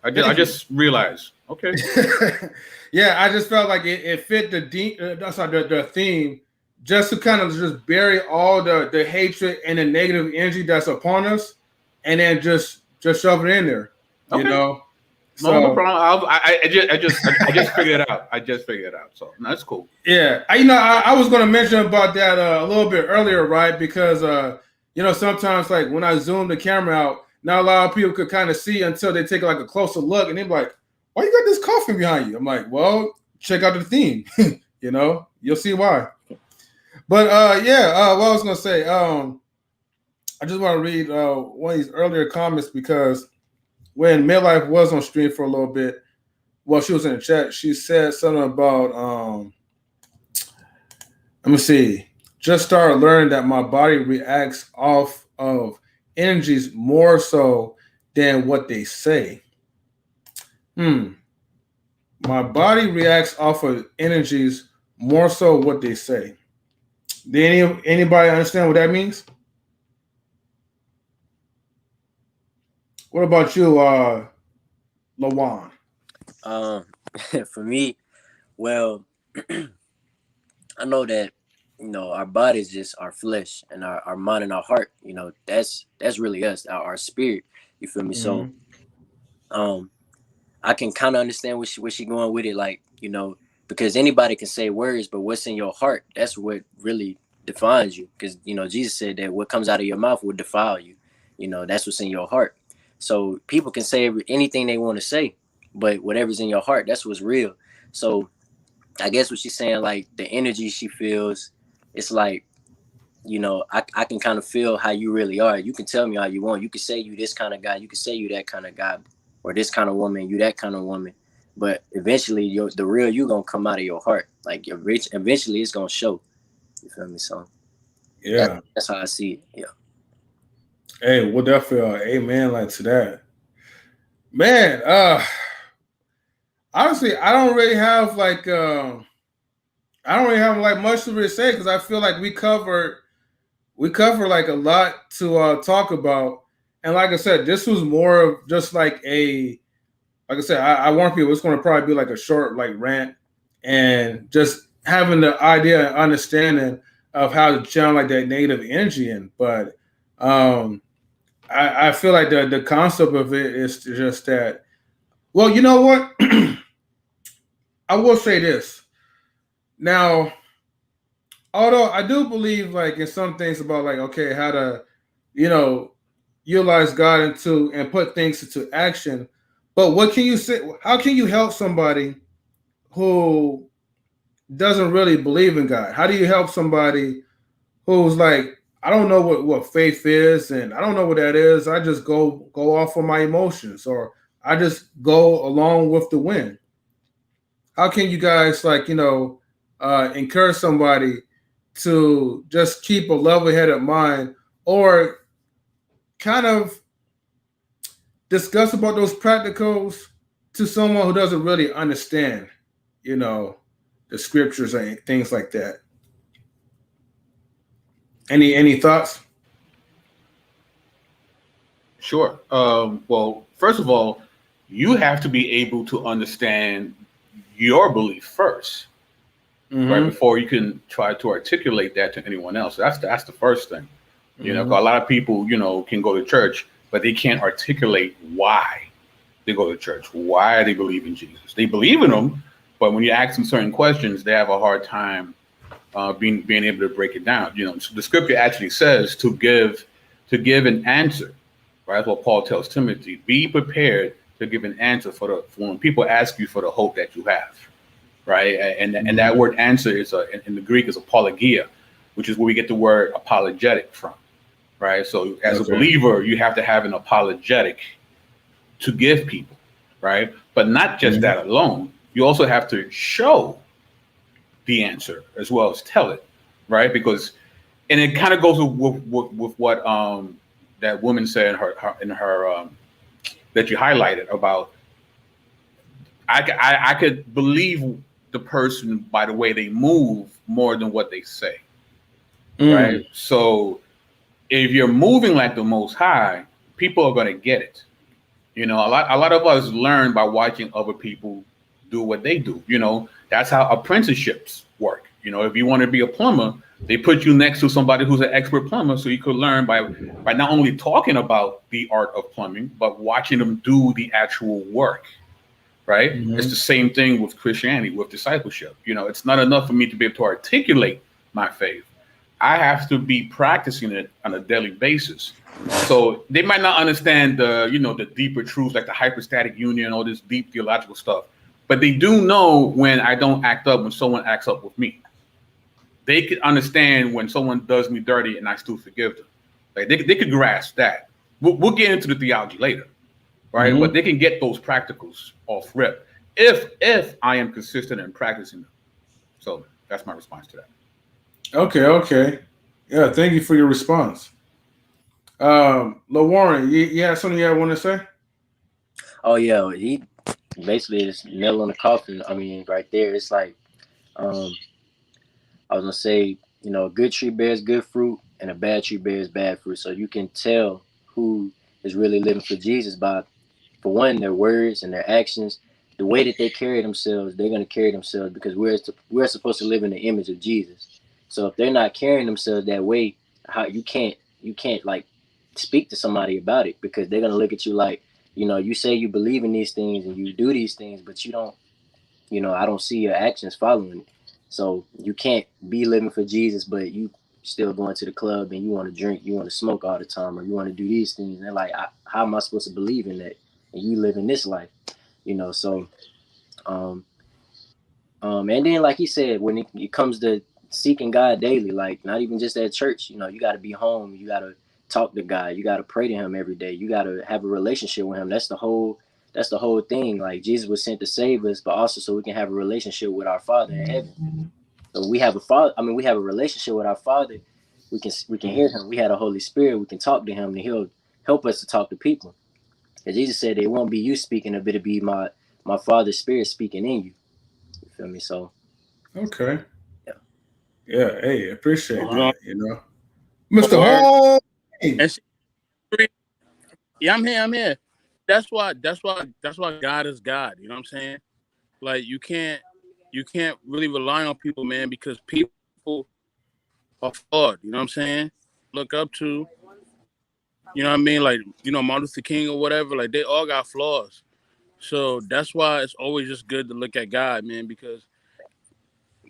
I just realized. Okay. Yeah, I just felt like it fit the theme, just to kind of just bury all the hatred and the negative energy that's upon us, and then just shove it in there. Okay. So, no problem. I just figured it out. I just figured it out. So that's cool. Yeah, I was going to mention about that a little bit earlier, right? Because sometimes like when I zoom the camera out, not a lot of people could kind of see until they take like a closer look, and they're like, "Why you got this coffin behind you?" I'm like, "Well, check out the theme. You'll see why." But what I was going to say, I just want to read one of these earlier comments because when Midlife was on stream for a little bit, well, she was in the chat. She said something about, let me see, just started learning that my body reacts off of energies more so than what they say. My body reacts off of energies more so what they say. Did anybody understand what that means? What about you, Lawan? For me, well, I know that you know, our body's just our flesh, and our mind and our heart, you know, that's really us, our spirit. You feel me? So I can kind of understand where she going with it, like, you know, because anybody can say words, but what's in your heart, that's what really defines you. Because, you know, Jesus said that what comes out of your mouth will defile you. You know, that's what's in your heart. So people can say anything they want to say, but whatever's in your heart, that's what's real. So I guess what she's saying, like the energy she feels, it's like, you know, I can kind of feel how you really are. You can tell me how you want. You can say you this kind of guy. You can say you that kind of guy, or this kind of woman. You that kind of woman. But eventually, the real you gonna come out of your heart. Like your rich. Eventually, it's gonna show. You feel me? So Yeah, that's how I see it. Yeah. hey, we'll definitely amen like to that, man. Honestly, I don't really have like much to really say, because I feel like we cover like a lot to talk about. And like I said, this was more of just like like I said, I warn people it's going to probably be like a short like rant, and just having the idea and understanding of how to channel like that negative energy in. But I feel like the concept of it is just that. Well, you know what? I will say this. Now, although I do believe like in some things about like, okay, how to, you know, utilize God into and put things into action. But what can you say? How can you help somebody who doesn't really believe in God? How do you help somebody who's like, I don't know what faith is, and I don't know what that is. I just go off of my emotions, or I just go along with the wind. How can you guys like, you know, encourage somebody to just keep a level-headed mind, or kind of discuss about those practicals to someone who doesn't really understand, you know, the scriptures and things like that? Any thoughts? Sure. Well, first of all, you have to be able to understand your belief first, right? Before you can try to articulate that to anyone else. That's the first thing. You know, 'cause a lot of people, you know, can go to church, but they can't articulate why they go to church, why they believe in Jesus. They believe in him, but when you ask them certain questions, they have a hard time being able to break it down. You know, so the scripture actually says to give an answer, right? That's what Paul tells Timothy: be prepared to give an answer for when people ask you for the hope that you have, right? And that word answer is in the Greek is apologia, which is where we get the word apologetic from, right? So as a believer, you have to have an apologetic to give people, right? But not just that alone. You also have to show the answer as well as tell it, right? Because, and it kind of goes with what that woman said in her that you highlighted about. I could believe the person by the way they move more than what they say, right? So if you're moving like the Most High, people are going to get it. You know, a lot of us learn by watching other people do what they do. You know, that's how apprenticeships work. You know, if you want to be a plumber, they put you next to somebody who's an expert plumber, so you could learn by not only talking about the art of plumbing, but watching them do the actual work. Right? It's the same thing with Christianity, with discipleship. You know, it's not enough for me to be able to articulate my faith. I have to be practicing it on a daily basis. So they might not understand the deeper truths like the hypostatic union, all this deep theological stuff, but they do know when I don't act up when someone acts up with me. They could understand when someone does me dirty and I still forgive them. Like they could grasp that. We'll get into the theology later, right? But they can get those practicals off rip if I am consistent in practicing them. So that's my response to that. Okay. Yeah, thank you for your response. LaWarren, you have something you want to say? Oh yeah, he basically is nail on the coffin. I mean, right there, it's like, I was gonna say, you know, a good tree bears good fruit, and a bad tree bears bad fruit. So you can tell who is really living for Jesus by, for one, their words and their actions, the way that they carry themselves. They're gonna carry themselves because we're supposed to live in the image of Jesus. So if they're not carrying themselves that way, how you can't like speak to somebody about it, because they're gonna look at you like, you say you believe in these things and you do these things, but you don't, I don't see your actions following it. So you can't be living for Jesus, but you still going to the club and you want to drink, you want to smoke all the time, or you want to do these things. And they're like, how am I supposed to believe in that? And you live in this life, So, and then like he said, when it comes to seeking God daily, like not even just at church, you got to be home, you got to talk to God, you got to pray to Him every day, you got to have a relationship with Him. That's the whole thing. Like Jesus was sent to save us, but also so we can have a relationship with our Father in heaven. So we have a father. I mean, we have a relationship with our Father. We can hear Him. We had a Holy Spirit. We can talk to Him, and He'll help us to talk to people. And Jesus said, "It won't be you speaking, but it'll be my Father's Spirit speaking in you." You feel me? So, okay, yeah. Hey, appreciate Uh-huh. that. Mr. Hall. Yeah, I'm here. That's why God is God. You know what I'm saying? Like you can't really rely on people, man, because people are flawed. You know what I'm saying? Look up to, you know what I mean? Like, Martin Luther King or whatever, like they all got flaws. So that's why it's always just good to look at God, man, because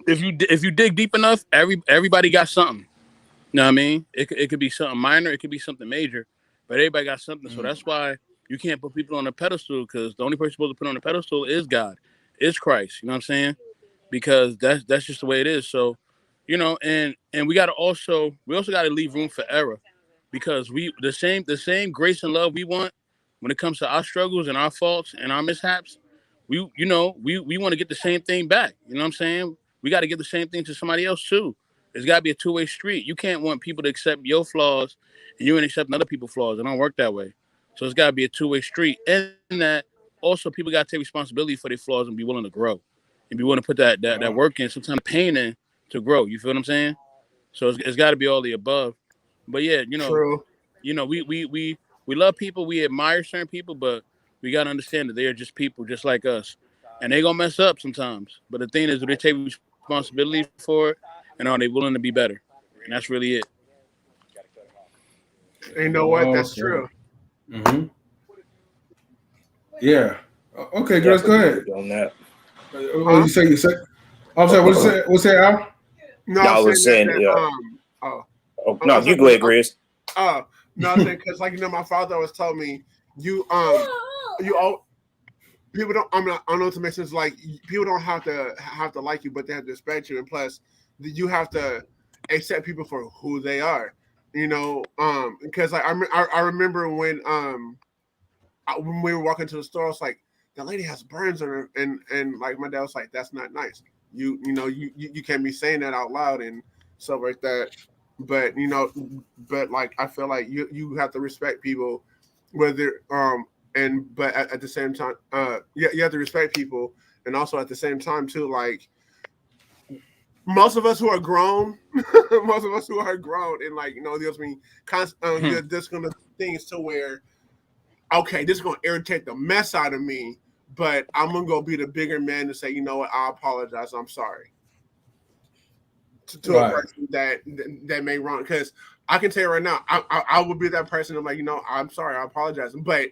if you dig deep enough, everybody got something. You know what I mean? It could be something minor, it could be something major, but everybody got something. So that's why you can't put people on a pedestal, because the only person supposed to put on a pedestal is God, is Christ. You know what I'm saying? Because that's just the way it is. So, and we also got to leave room for error, because we the same grace and love we want when it comes to our struggles and our faults and our mishaps. We want to get the same thing back. You know what I'm saying? We got to give the same thing to somebody else too. It's got to be a two-way street. You can't want people to accept your flaws and you ain't accepting other people's flaws. It don't work that way. So it's got to be a two-way street. And that also people got to take responsibility for their flaws and be willing to grow and be willing to put that work in, sometimes pain in to grow. You feel what I'm saying? So it's got to be all the above. But yeah, True. we love people, we admire certain people, but we got to understand that they are just people, just like us, and they gonna mess up sometimes. But the thing is, do they take responsibility for it, and are they willing to be better? And that's really it. And you know what? That's true. Mm-hmm. Yeah. Okay, Grace, go ahead. On that. What you say? I'm sorry. What's that, Al? No, I was saying, that, yeah. No, you go ahead, Grace. No, I'm saying because my father always told me you people don't. I don't know to make sense. Like people don't have to like you, but they have to respect you, and plus you have to accept people for who they are. Because like I remember when we were walking to the store, it's like the lady has burns on her, and like my dad was like, "That's not nice. You can't be saying that out loud and stuff like that." But like I feel like you have to respect people, whether but at the same time, you have to respect people, and also at the same time too, like most of us who are grown, and like there's been there's gonna things to where, okay, this is gonna irritate the mess out of me, but I'm gonna go be the bigger man to say, you know what, I apologize, I'm sorry to a person that may wrong, because I can tell you right now, I would be that person. I'm like, I'm sorry, I apologize, but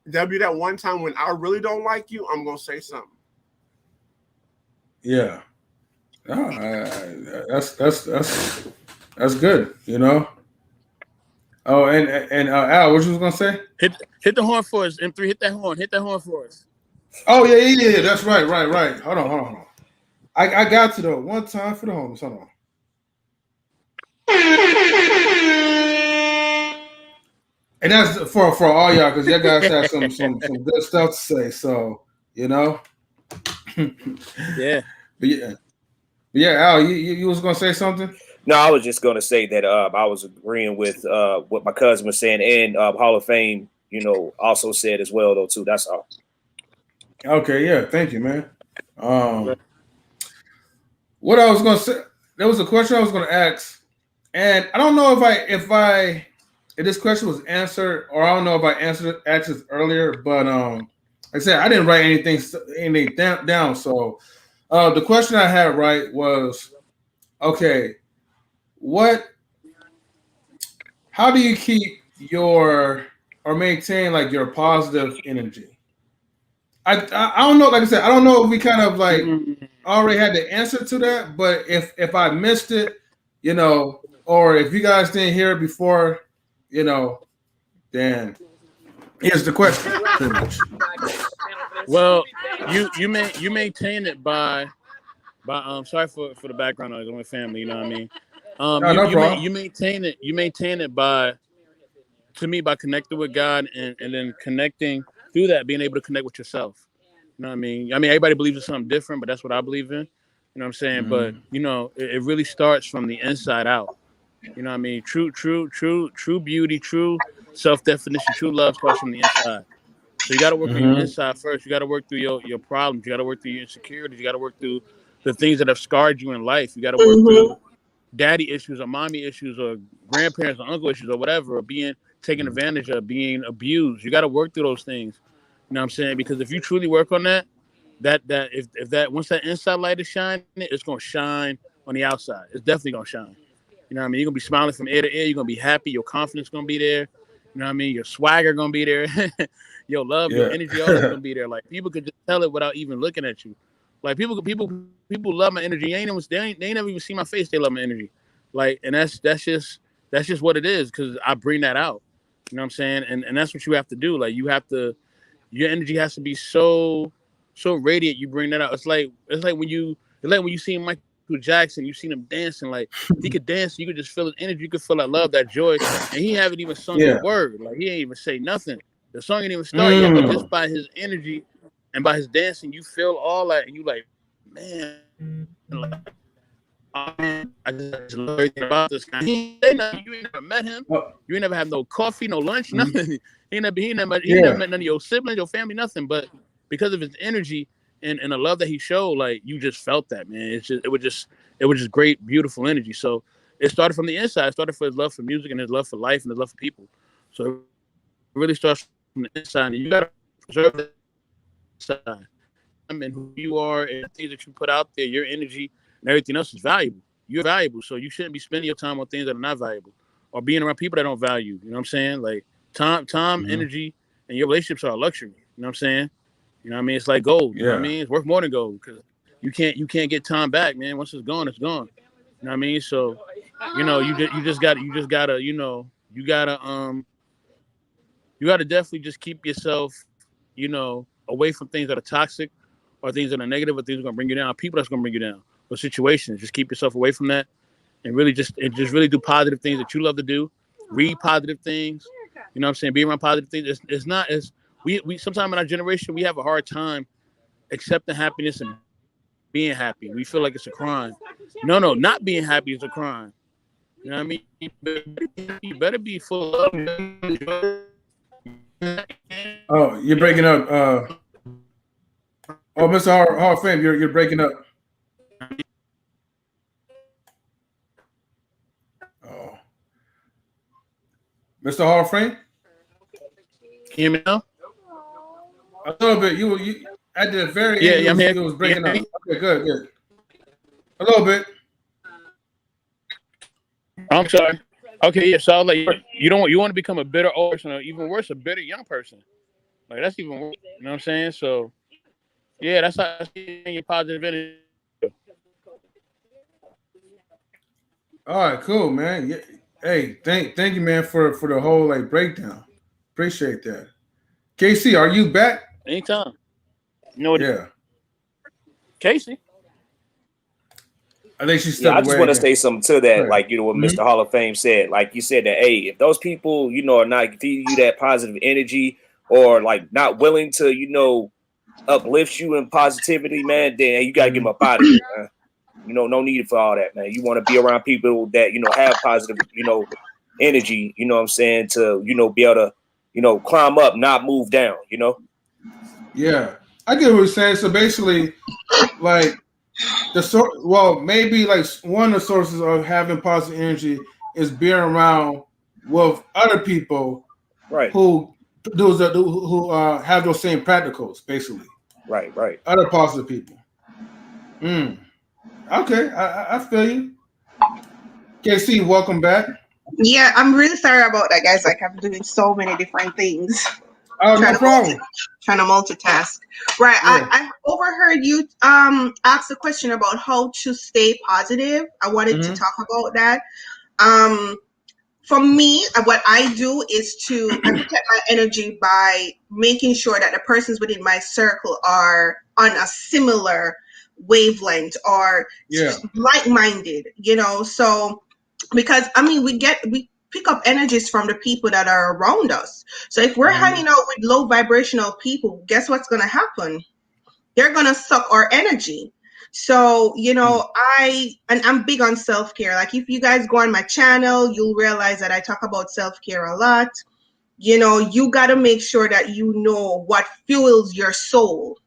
there'll be that one time when I really don't like you, I'm gonna say something. Yeah. That's good. Oh, and Al, what you was gonna say? Hit the horn for us, M3. Hit that horn for us. Oh yeah. That's right. Hold on. I got to though. One time for the homies. Hold on. And that's for all y'all, because y'all guys have some good stuff to say. So Yeah. But yeah, Al, you was gonna say something? No, I was just gonna say that I was agreeing with what my cousin was saying, and Hall of Fame, also said as well though too. That's all. Okay, yeah, thank you, man. What I was gonna say, there was a question I was gonna ask, and I don't know if this question was answered, or I don't know if I asked it earlier, but like I said, I didn't write anything down. So the question I had was, okay, how do you keep your or maintain like your positive energy? I don't know. Like I said, I don't know if we kind of like already had the answer to that, but if I missed it, or if you guys didn't hear it before, then here's the question, pretty much. Well, you maintain it by sorry for the background noise. I'm with family, you know what I mean. No problem. You maintain it by connecting with God and then connecting through that, being able to connect with yourself. You know what I mean? Everybody believes in something different, but that's what I believe in. You know what I'm saying? Mm-hmm. But it really starts from the inside out. You know what I mean? True beauty, true self-definition, true love starts from the inside. So you got to work on your inside first. You got to work through your problems. You got to work through your insecurities. You got to work through the things that have scarred you in life. You got to work through daddy issues or mommy issues or grandparents or uncle issues or whatever, or being taken advantage of, being abused. You got to work through those things. You know what I'm saying? Because if you truly work on that if that once that inside light is shining, it's gonna shine on the outside. It's definitely gonna shine. You know what I mean? You're gonna be smiling from ear to ear. You're gonna be happy. Your confidence gonna be there. You know what I mean? Your swagger gonna be there. Your love, your energy, all that's gonna be there. Like people could just tell it without even looking at you. Like people love my energy. They ain't never even see my face. They love my energy. Like, and that's just what it is, because I bring that out. You know what I'm saying? And that's what you have to do. Like you have to, your energy has to be so radiant. You bring that out. It's like when you see Michael Jackson, you seen him dancing. Like he could dance, you could just feel his energy. You could feel that love, that joy, and he haven't even sung a word. Like he ain't even say nothing. The song ain't even start yet, but just by his energy and by his dancing, you feel all that, and you like, man, like, I just love everything about this guy. You ain't never met him. You ain't never have no coffee, no lunch, nothing. He never met none of your siblings, your family, nothing. But because of his energy and the love that he showed, like you just felt that, man. It was just great, beautiful energy. So it started from the inside. It started for his love for music and his love for life and his love for people. So it really starts from the inside, and you gotta preserve that side. And who you are and the things that you put out there, your energy and everything else is valuable. You're valuable, so you shouldn't be spending your time on things that are not valuable or being around people that don't value. You know what I'm saying? Like time, energy, and your relationships are a luxury. You know what I'm saying? You know what I mean? It's like gold. You know what I mean? It's worth more than gold, because you can't get time back, man. Once it's gone, it's gone. You know what I mean? So, you just gotta definitely just keep yourself, away from things that are toxic or things that are negative or things that are gonna bring you down, people that's gonna bring you down, or situations. Just keep yourself away from that, and really just really do positive things that you love to do. Read positive things. You know what I'm saying? Be around positive things. It's not as we sometimes in our generation we have a hard time accepting happiness and being happy. We feel like it's a crime. No, not being happy is a crime. You know what I mean? You better be full of love. Oh, you're breaking up. Mr. Hall of Fame, you're breaking up. Oh, Mr. Hall of Fame. Can you hear me now? A little bit. You at the very end. It was breaking up. Okay, good. A little bit. I'm sorry. Okay, yeah. So I was like, you want to become a bitter old person, or even worse, a bitter young person. Like that's even worse. You know what I'm saying? So yeah, that's how I see your positive energy. All right, cool, man. Yeah. Hey, thank you, man, for the whole like breakdown. Appreciate that. KC, are you back? Anytime. You know what? Yeah. Casey. I think she stepped I just away want to again. say something to that, Right. like what Mr. Hall of Fame said. Like you said that, hey, if those people, are not feeding you that positive energy or like not willing to, uplift you in positivity, man, then you gotta get them up out of here, man. No need for all that, man. You want to be around people that, have positive, energy, you know what I'm saying, to, be able to, climb up, not move down, Yeah. I get what you're saying. So basically, like maybe like one of the sources of having positive energy is being around with other people right who have those same practicals, basically. Right. Other positive people. Okay, I feel you. KC, welcome back. Yeah, I'm really sorry about that, guys. Like, I'm doing so many different things. Oh, no problem. Trying to multitask. Right. Yeah. I overheard you ask a question about how to stay positive. I wanted to talk about that. For me, what I do is I protect my energy by making sure that the persons within my circle are on a similar wavelength or like-minded, so because I mean we pick up energies from the people that are around us. So if we're hanging out with low vibrational people, guess what's going to happen? They're going to suck our energy. So, I'm big on self-care. Like if you guys go on my channel, you'll realize that I talk about self-care a lot. You got to make sure that you know what fuels your soul.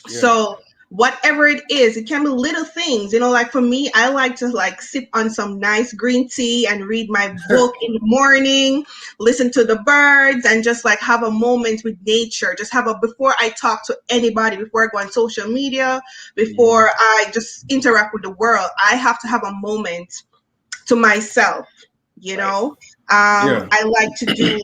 Yeah. So whatever it is, it can be little things, like for me, I like to sip on some nice green tea and read my book in the morning, listen to the birds, and just have a moment with nature. Just before I talk to anybody, before I go on social media, before I just interact with the world, I have to have a moment to myself, I like to do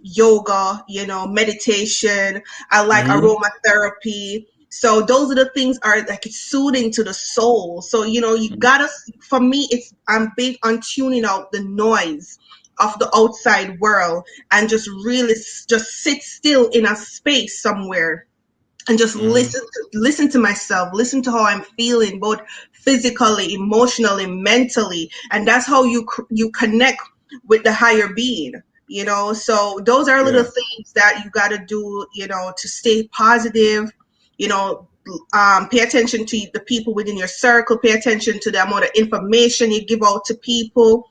yoga, meditation. I like aromatherapy. So those are the things it's soothing to the soul. So, you gotta, for me, I'm big on tuning out the noise of the outside world and just really just sit still in a space somewhere and just listen to myself, listen to how I'm feeling, both physically, emotionally, mentally. And that's how you connect with the higher being. So those are little things that you got to do, to stay positive. Pay attention to the people within your circle, pay attention to the amount of information you give out to people,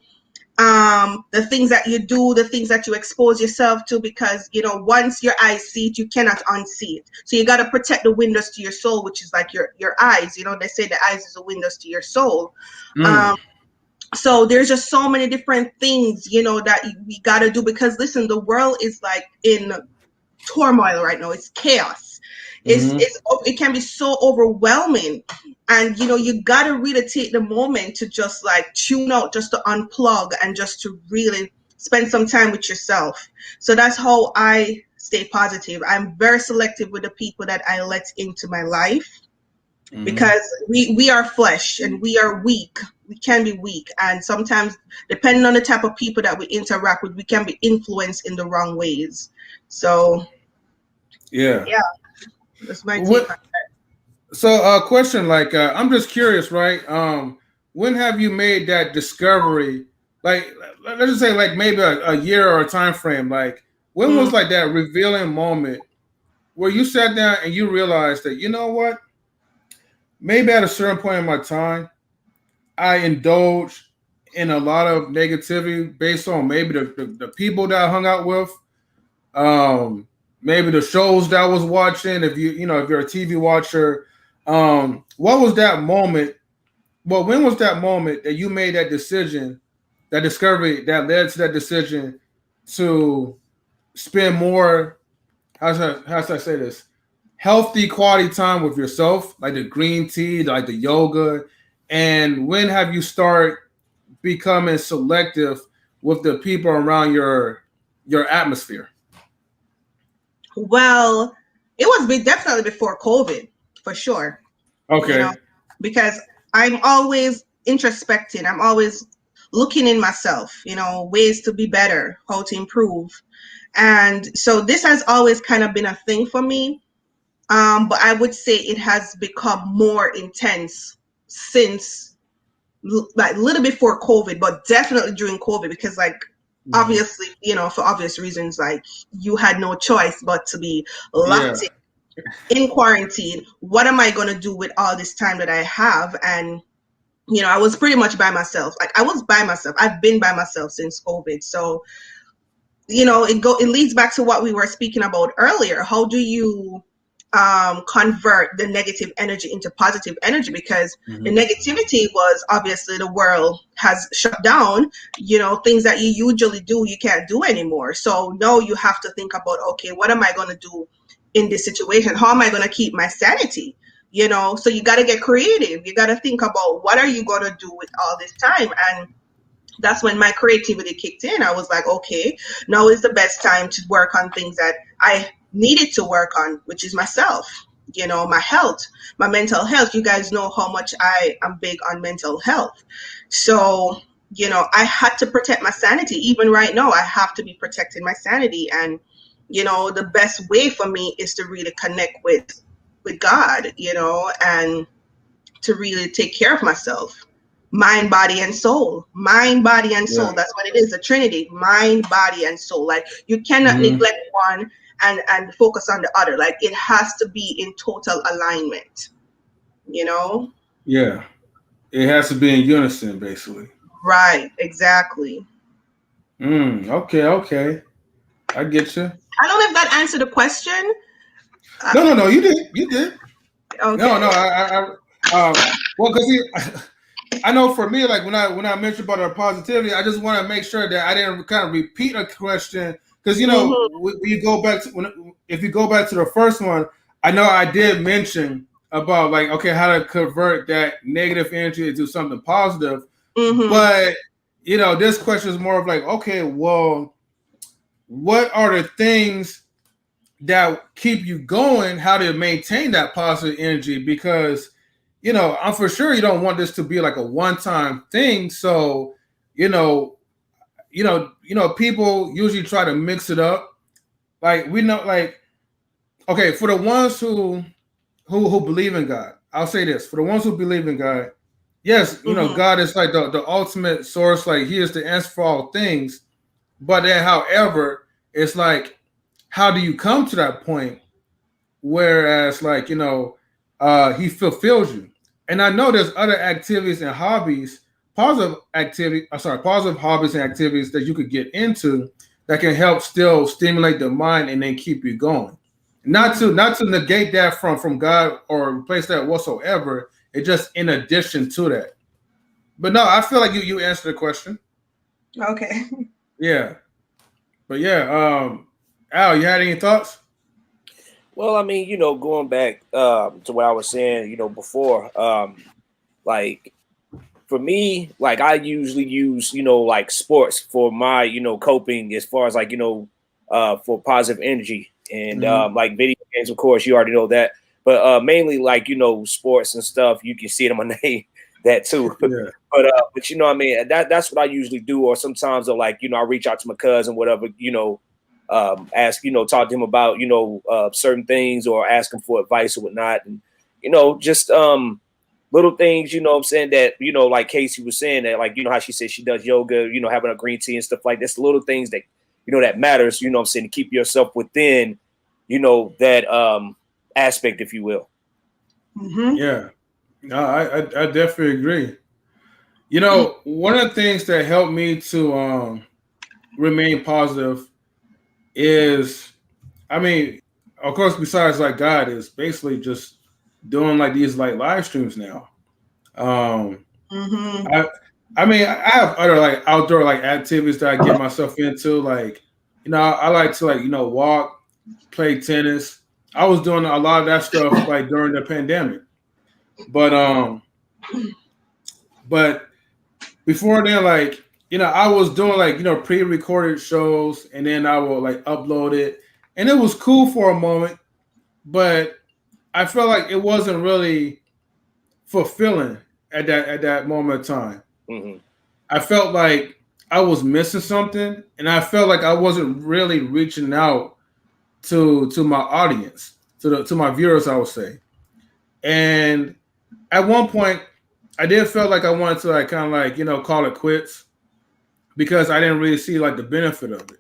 the things that you do, the things that you expose yourself to, because once your eyes see it, you cannot unsee it. So you got to protect the windows to your soul, which is your eyes. They say the eyes is the windows to your soul. So there's just so many different things that we got to do, because listen, the world is in turmoil right now. It's chaos. It can be so overwhelming, and you got to really take the moment to just tune out, just to unplug, and just to really spend some time with yourself. So that's how I stay positive. I'm very selective with the people that I let into my life, because we are flesh and we are weak. We can be weak, and sometimes, depending on the type of people that we interact with, we can be influenced in the wrong ways. So yeah, that's my take on that. So question, I'm just curious, right? When have you made that discovery? Let's just say maybe a year or a time frame. When was that revealing moment where you sat down and you realized that, you know what? Maybe at a certain point in my time, I indulged in a lot of negativity based on maybe the people that I hung out with, maybe the shows that I was watching. If you're a TV watcher, what was that moment? Well, when was that moment that you made that decision, that discovery that led to that decision to spend more? How should I say this? Healthy quality time with yourself, like the green tea, like the yoga. And when have you start becoming selective with the people around your atmosphere? Well, it was definitely before COVID, for sure. Okay. Because I'm always introspecting. I'm always looking in myself, ways to be better, how to improve. And so this has always kind of been a thing for me. But I would say it has become more intense since a little before COVID, but definitely during COVID, because obviously, for obvious reasons, you had no choice but to be locked in quarantine. What am I going to do with all this time that I have? And I was pretty much by myself. I was by myself. I've been by myself since COVID. So it leads back to what we were speaking about earlier. How do you convert the negative energy into positive energy? Because the negativity was obviously the world has shut down. Things that you usually do, you can't do anymore. So now you have to think about, okay, what am I going to do in this situation? How am I going to keep my sanity? So you got to get creative. You got to think about, what are you going to do with all this time? And that's when my creativity kicked in. I was like, okay, now is the best time to work on things that I needed to work on, which is myself, my health, my mental health. You guys know how much I am big on mental health. So, I had to protect my sanity. Even right now, I have to be protecting my sanity. And, the best way for me is to really connect with God, and to really take care of myself. Mind, body, and soul. Mind, body, and soul. Yeah. That's what it is, a trinity. Mind, body, and soul. Like, you cannot neglect one and focus on the other. Like, it has to be in total alignment. Yeah. It has to be in unison, basically. Right, exactly. Okay. I get you. I don't know if that answered the question. No. You did. Okay. No. Well, because I know for me, like when I mentioned about our positivity, I just want to make sure that I didn't kind of repeat a question because when you go back to if you go back to the first one, I know I did mention about like how to convert that negative energy into something positive, but this question is more of like, okay, well, what are the things that keep you going? How to maintain that positive energy? Because I'm for sure you don't want this to be like a one-time thing. So, people usually try to mix it up. Like we know, like, okay, for the ones who believe in God, I'll say this: for the ones who believe in God, yes, God is like the ultimate source. Like He is the answer for all things. But then, however, it's like, how do you come to that point? Whereas, like, He fulfills you. And I know there's other activities and hobbies, positive hobbies and activities that you could get into that can help still stimulate the mind and then keep you going. Not to negate that from God or replace that whatsoever. It's just in addition to that. But no, I feel like you answered the question. Okay. Yeah. But yeah, Al, you had any thoughts? Well, I mean, going back to what I was saying, before, like for me, like I usually use, like sports for my, coping as far as like, for positive energy and like video games, of course, you already know that. But mainly like, sports and stuff, you can see it in my name, that too. Yeah. But what I mean, that's what I usually do. Or sometimes I'll like, I reach out to my cousin, whatever, ask, talk to him about, certain things or ask him for advice or whatnot. And, just little things, what I'm saying, that, like Casey was saying that, like, how she said she does yoga, having a green tea and stuff like that's the little things that, that matters, what I'm saying, to keep yourself within, that aspect, if you will. Yeah. No, I definitely agree. One of the things that helped me to remain positive is, I mean, of course, besides like God, is basically just doing like these like live streams now. I mean, I have other like outdoor like activities that I get myself into. Like, I like to like walk, play tennis. I was doing a lot of that stuff like during the pandemic, but before then, like, I was doing like, pre-recorded shows and then I will like upload it. And it was cool for a moment, but I felt like it wasn't really fulfilling at that moment of time. I felt like I was missing something and I felt like I wasn't really reaching out to my audience, to my viewers, I would say. And at one point I did feel like I wanted to like kind of like, call it quits because I didn't really see like the benefit of it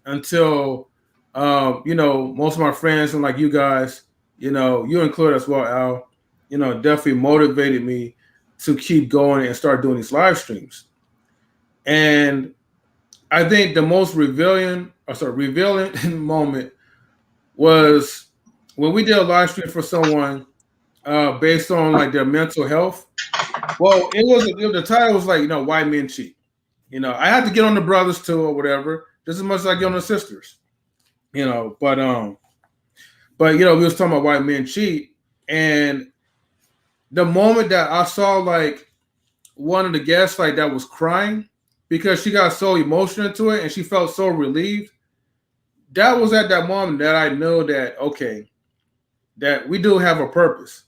until most of my friends and like you guys, you included as well, Al, definitely motivated me to keep going and start doing these live streams. And I think the most revealing moment was when we did a live stream for someone based on like their mental health. Well, the title was like, why men cheat. I had to get on the brothers too or whatever, just as much as I get on the sisters. But we was talking about why men cheat, and the moment that I saw like one of the guests like that was crying, because she got so emotional into it and she felt so relieved. That was at that moment that I know that, okay, that we do have a purpose.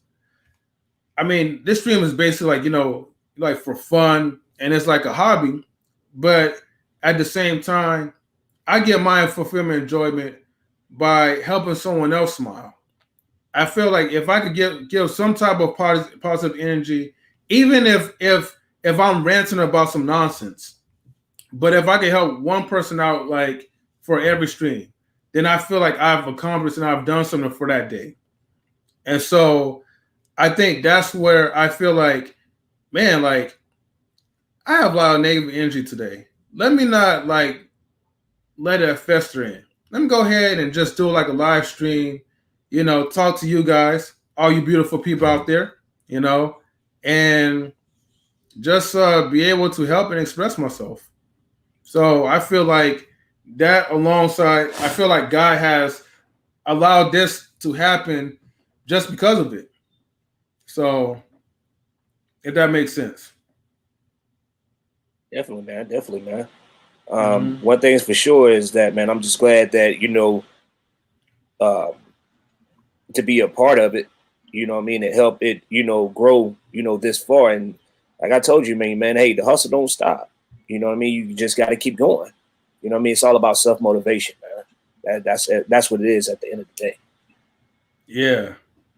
I mean, this stream is basically like, like for fun and it's like a hobby, but at the same time, I get my fulfillment enjoyment by helping someone else smile. I feel like if I could give some type of positive energy, even if I'm ranting about some nonsense, but if I could help one person out, like for every stream, then I feel like I've accomplished and I've done something for that day. And so I think that's where I feel like, man, like I have a lot of negative energy today. Let me not like let it fester in. Let me go ahead and just do like a live stream, talk to you guys, all you beautiful people out there, and just be able to help and express myself. So I feel like that alongside, I feel like God has allowed this to happen just because of it. So if that makes sense. Definitely, man. Definitely, man. One thing is for sure is that, man, I'm just glad that, to be a part of it, you know what I mean, and help it, grow, this far. And like I told you, man, hey, the hustle don't stop. You know what I mean? You just got to keep going. You know what I mean? It's all about self-motivation, man. That's what it is at the end of the day. Yeah.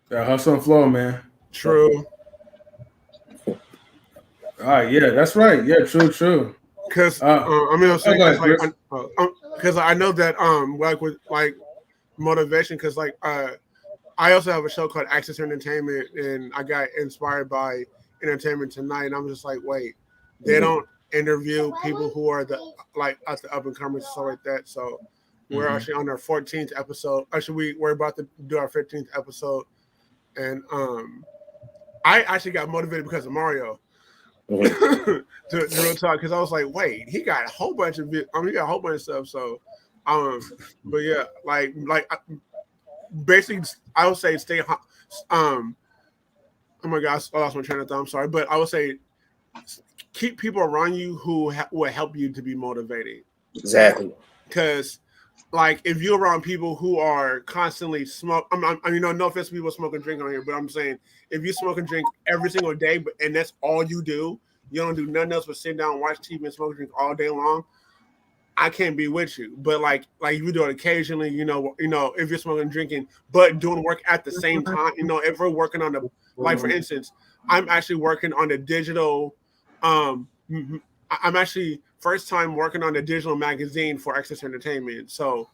That hustle and flow, man. True. All right, yeah, that's right. Yeah, true. Because I'm saying because I know that like with like motivation, because like I also have a show called Access Entertainment, and I got inspired by Entertainment Tonight, and I'm just like, wait, they don't interview people who are the like at the up and comers and stuff like that. So we're actually on our 14th episode. Actually, we're about to do our 15th episode, and I actually got motivated because of Mario. to real talk, because I was like, wait, he got a whole bunch of stuff. So, but yeah, like basically, I would say stay. Oh my gosh, I lost my train of thought. I'm sorry, but I would say keep people around you who will help you to be motivated. Exactly. Because, like, if you're around people who are constantly no offense to people smoke and drink on here, but I'm saying if you smoke and drink every single day, and that's all you do, you don't do nothing else but sit down and watch TV and smoke and drink all day long, I can't be with you. But like you do it occasionally, if you're smoking and drinking, but doing work at the same time, if we're working on like for instance, I'm actually working on the digital. I'm actually first time working on the digital magazine for Access Entertainment. So,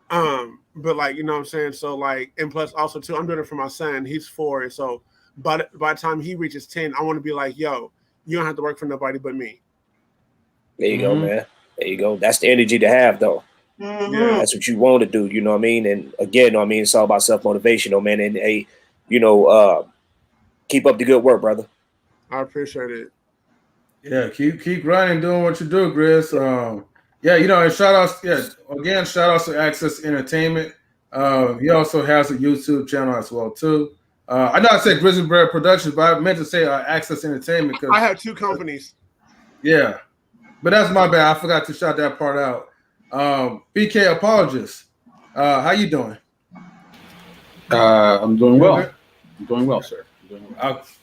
but like, you know what I'm saying? So like, and plus also too, I'm doing it for my son. He's 4. So by the time he reaches 10, I want to be like, yo, you don't have to work for nobody but me. There you go, man. There you go. That's the energy to have, though. Yeah, that's what you want to do. You know what I mean? And again, it's all about self-motivation, man. And hey, keep up the good work, brother. I appreciate it. Yeah, keep running, doing what you do, Grizz. And shout outs to Access Entertainment. He also has a YouTube channel as well too. I know I said Grizzly Bear Productions, but I meant to say Access Entertainment because I have 2 companies. Yeah, but that's my bad. I forgot to shout that part out. BK Apologist, how you doing? I'm doing well. I'm doing well, sir.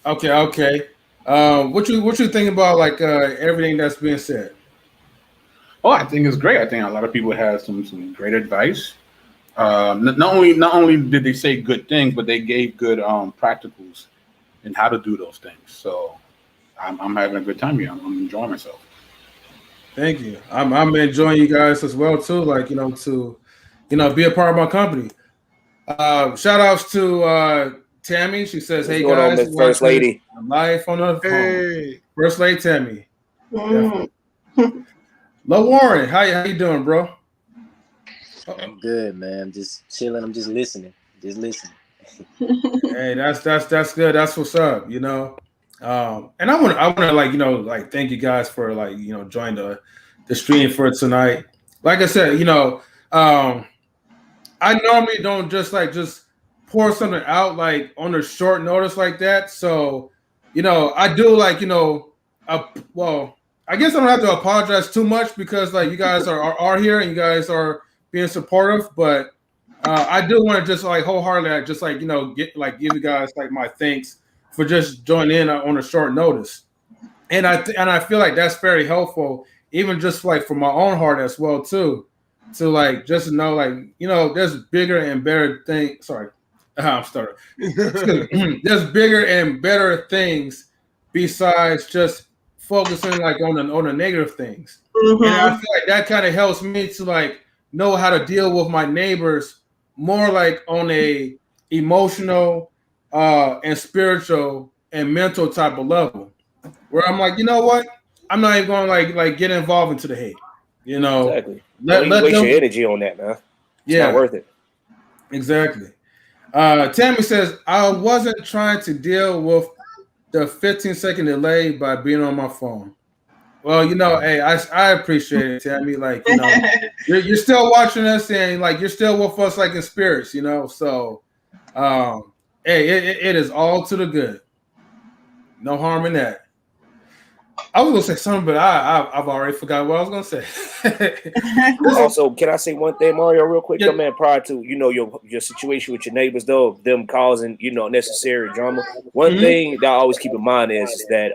Okay. What you think about like everything that's being said? Oh, I think it's great. I think a lot of people have some great advice. Not only did they say good things, but they gave good practicals in how to do those things. So I'm having a good time here. I'm enjoying myself. Thank you. I'm enjoying you guys as well too. Like to be a part of my company. Shout outs to Tammy. She says, "Hey guys, First Lady, live on the phone." First Lady Tammy. Lo Warren, how you doing, bro? I'm good, man. I'm just chilling. I'm just listening. Hey, that's good. That's what's up. And I want to thank you guys for joining the stream for tonight. Like I said, I normally don't just pour something out like on a short notice like that. So, I do I guess I don't have to apologize too much because like you guys are here and you guys are being supportive, but I do want to just like wholeheartedly just like give you guys like my thanks for just joining in on a short notice, and I feel like that's very helpful, even just like for my own heart as well too, to like just know like there's bigger and better things. Sorry, I'm starting. There's bigger and better things besides just focusing like on the negative things, and I feel like that kind of helps me to like know how to deal with my neighbors more like on a emotional and spiritual and mental type of level, where I'm like, you know what, I'm not even going to like get involved into the hate. Exactly. Let waste them, your energy on that, man. It's not worth it. Exactly. Tammy says, I wasn't trying to deal with the 15-second delay by being on my phone. Well, hey, I appreciate it, Tammy. Like, you're still watching us and like you're still with us like in spirits, So hey, it is all to the good. No harm in that. I was gonna say something, but I've already forgot what I was gonna say. Also, can I say one thing, Mario, real quick? Yeah. Man, prior to your situation with your neighbors, though, them causing necessary drama. One thing that I always keep in mind is that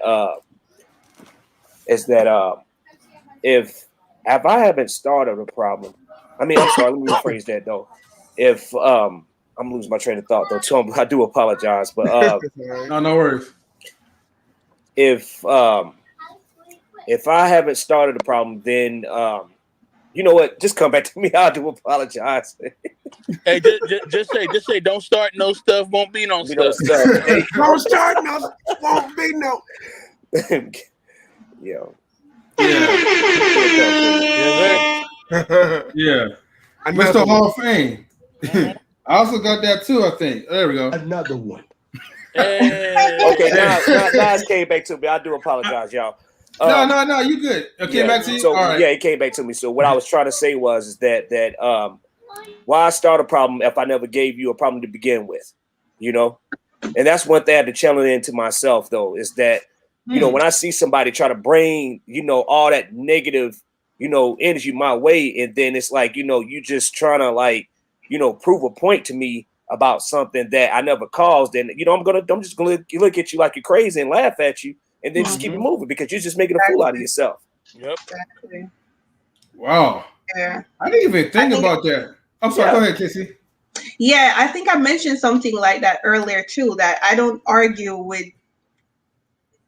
if I haven't started a problem, I mean, I'm sorry, let me rephrase that though. If I'm losing my train of thought though, Tom, I do apologize, but no worries. If I haven't started a problem, then you know what? Just come back to me. I do apologize. Hey, just say, don't start no stuff, won't be no stuff. Hey, don't start no, won't be no. Yeah. Yeah. Mr. Hall of Fame. I also got that too, I think. There we go. Another one. Hey. Okay, now it came back to me. I do apologize, y'all. No, you good. It came back to you? So, all right. Yeah, it came back to me. So what I was trying to say was that why start a problem if I never gave you a problem to begin with? And that's one thing I had to challenge into myself, though, is that, when I see somebody try to bring, all that negative, energy my way, and then it's like, you just trying to like, prove a point to me about something that I never caused. And, I'm just going to look at you like you're crazy and laugh at you and then just keep it moving because you're just making a fool out of yourself. Yep. Exactly. Wow. Yeah. I didn't even think about that. I'm sorry. Go ahead, Kissy. Yeah, I think I mentioned something like that earlier too, that I don't argue with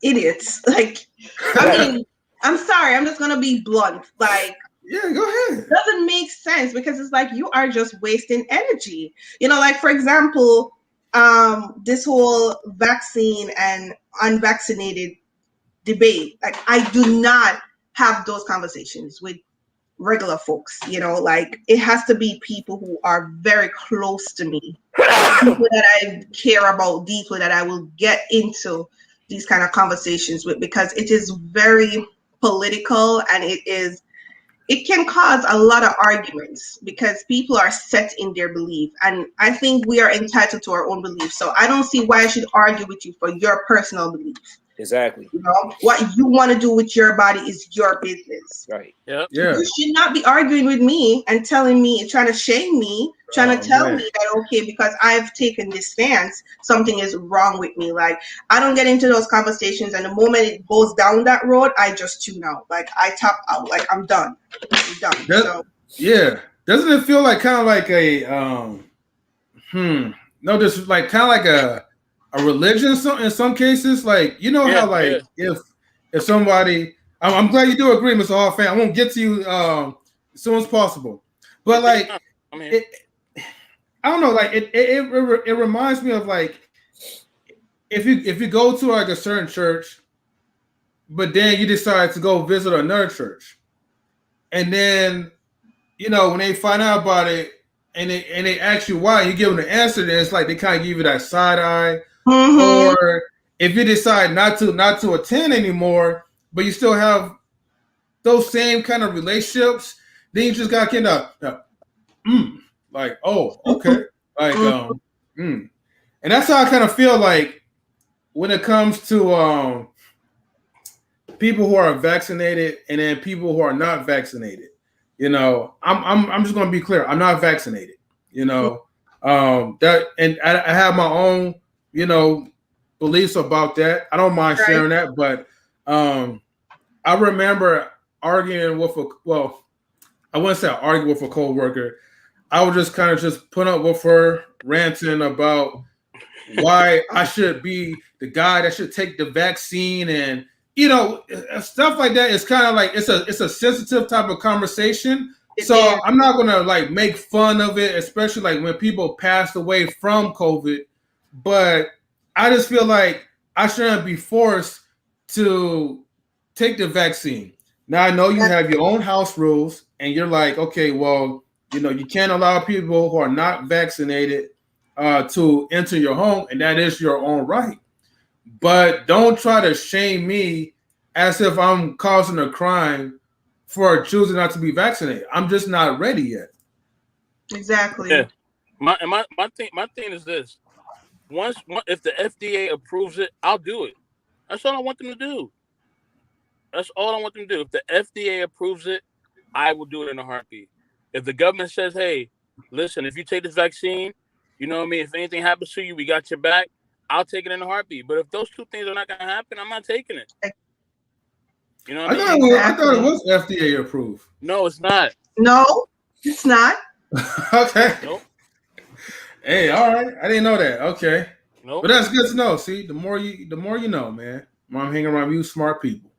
idiots. Like, I mean, I'm sorry, I'm just gonna be blunt. Like, yeah, go ahead. Doesn't make sense because it's like you are just wasting energy. Like for example, this whole vaccine and unvaccinated debate. Like, I do not have those conversations with regular folks. Like it has to be people who are very close to me, people that I care about deeply, that I will get into these kind of conversations with, because it is very political and it can cause a lot of arguments because people are set in their belief. And I think we are entitled to our own beliefs. So I don't see why I should argue with you for your personal beliefs. Exactly. What you want to do with your body is your business. Right. Yeah. You should not be arguing with me and trying to shame me, trying to tell me that, okay, because I've taken this stance, something is wrong with me. Like, I don't get into those conversations. And the moment it goes down that road, I just tune out. Like, I tap out. Like, I'm done. Yeah. Doesn't it feel like kind of like a, no, just like kind of like a religion in some cases? Like, how like if somebody, I'm glad you do agree, Mr. Hall fan. I won't get to you as soon as possible. But like, I don't know, like it reminds me of like if you go to like a certain church, but then you decide to go visit another church, and then when they find out about it and they ask you why, you give them the answer, then it's like they kind of give you that side eye. Or if you decide not to attend anymore, but you still have those same kind of relationships, then you just got kind of like, oh, okay, like and that's how I kind of feel like when it comes to people who are vaccinated and then people who are not vaccinated. You know, I'm just going to be clear. I'm not vaccinated. You know, that, and I have my own, you know, beliefs about that. I don't mind sharing that, but I remember arguing with I wouldn't say I argued with a coworker. I was just kind of just put up with her ranting about why I should be the guy that should take the vaccine, and you know, stuff like that. It's kind of like it's a sensitive type of conversation. So I'm not gonna like make fun of it, especially like when people passed away from COVID. But I just feel like I shouldn't be forced to take the vaccine. Now I know you have your own house rules, and you're like, okay, well, you know, you can't allow people who are not vaccinated to enter your home, and that is your own right. But don't try to shame me as if I'm causing a crime for choosing not to be vaccinated. I'm just not ready yet. Exactly. Yeah. My thing is this: if the FDA approves it, I'll do it. That's all I want them to do. That's all I want them to do. If the FDA approves it, I will do it in a heartbeat. If the government says, "Hey, listen, if you take this vaccine, you know what I mean. If anything happens to you, we got your back." I'll take it in a heartbeat. But if those two things are not going to happen, I'm not taking it. You know what I mean? I thought it was FDA approved. No, it's not. No, it's not. Okay. Nope. Hey, all right. I didn't know that. Okay. Nope. But that's good to know. See, the more you know, man. I'm hanging around you smart people.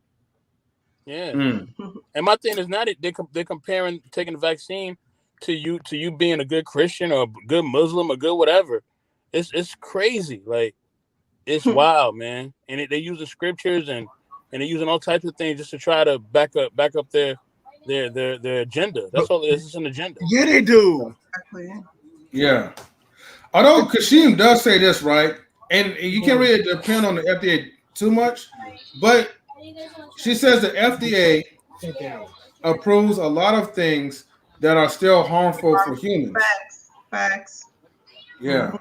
Yeah. And my thing is not they're comparing taking the vaccine to you being a good Christian or a good Muslim or good whatever. It's crazy. Like, it's wild, man. And they use the scriptures and they're using all types of things just to try to back up their agenda. That's all it is. It's an agenda. Yeah, they do. Yeah. Although Kashim does say this, right? And you can't really depend on the FDA too much, but she says the FDA approves a lot of things that are still harmful for humans. Facts. Yeah.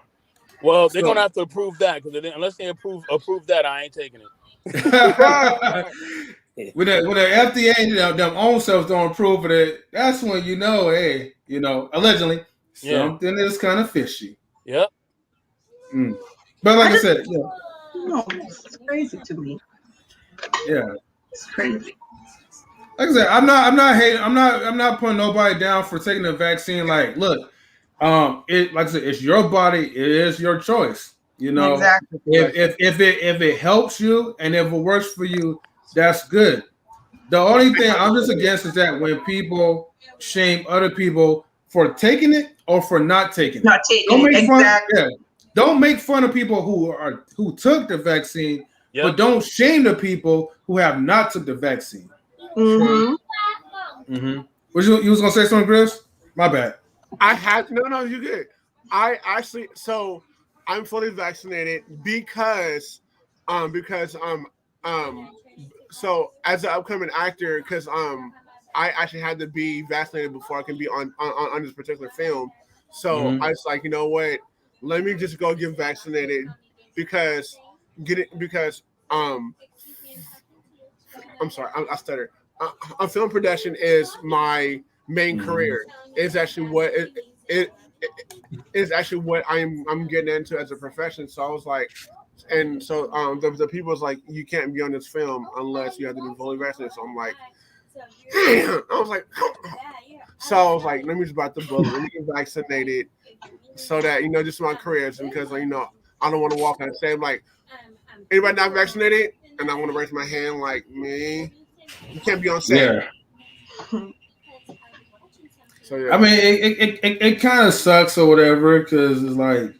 Well, they're gonna have to approve that because unless they approve that, I ain't taking it. When the FDA, them own selves don't approve of it, that's when you know, hey, you know, allegedly something is kind of fishy. Yep. But like I said, no, it's crazy to me. Yeah, it's crazy. Like I said, I'm not hating. I'm not putting nobody down for taking the vaccine. Like, look, like I said, it's your body. It is your choice. You know, exactly. If it helps you and if it works for you, that's good. The only thing I'm just against is that when people shame other people for taking it or for not taking it. Not taking it. Exactly. Don't make fun of people who took the vaccine, but don't shame the people who have not took the vaccine. Mm-hmm. You was gonna say something, Chris? My bad. I had no, you good. I actually I'm fully vaccinated because so as an upcoming actor, because I actually had to be vaccinated before I can be on this particular film. So I was like, you know what? Let me just go get vaccinated because I'm sorry, I stuttered. Film production is my main career. It's actually what it is actually what I'm getting into as a profession. So I was like, and so the people was like, you can't be on this film unless you have to be fully vaccinated. So I'm like, damn. I was like, so I was like, let me just bite the bullet. Let me get vaccinated so that just my career, because I don't want to walk on the same like anybody not vaccinated, and I want to raise my hand like me. You can't be on set. Yeah. So yeah. I mean, it kind of sucks or whatever because it's like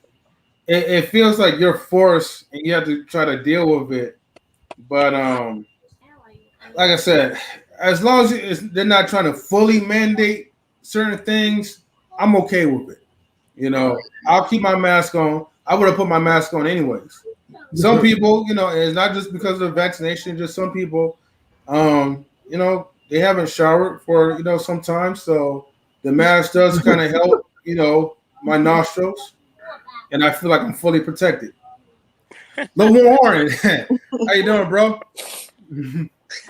it feels like you're forced and you have to try to deal with it. But like I said, as long as they're not trying to fully mandate certain things, I'm okay with it. I'll keep my mask on. I would have put my mask on anyways. Some people, it's not just because of the vaccination. Just some people, they haven't showered for some time, so the mask does kind of help, my nostrils, and I feel like I'm fully protected. Lil Warren, how you doing, bro?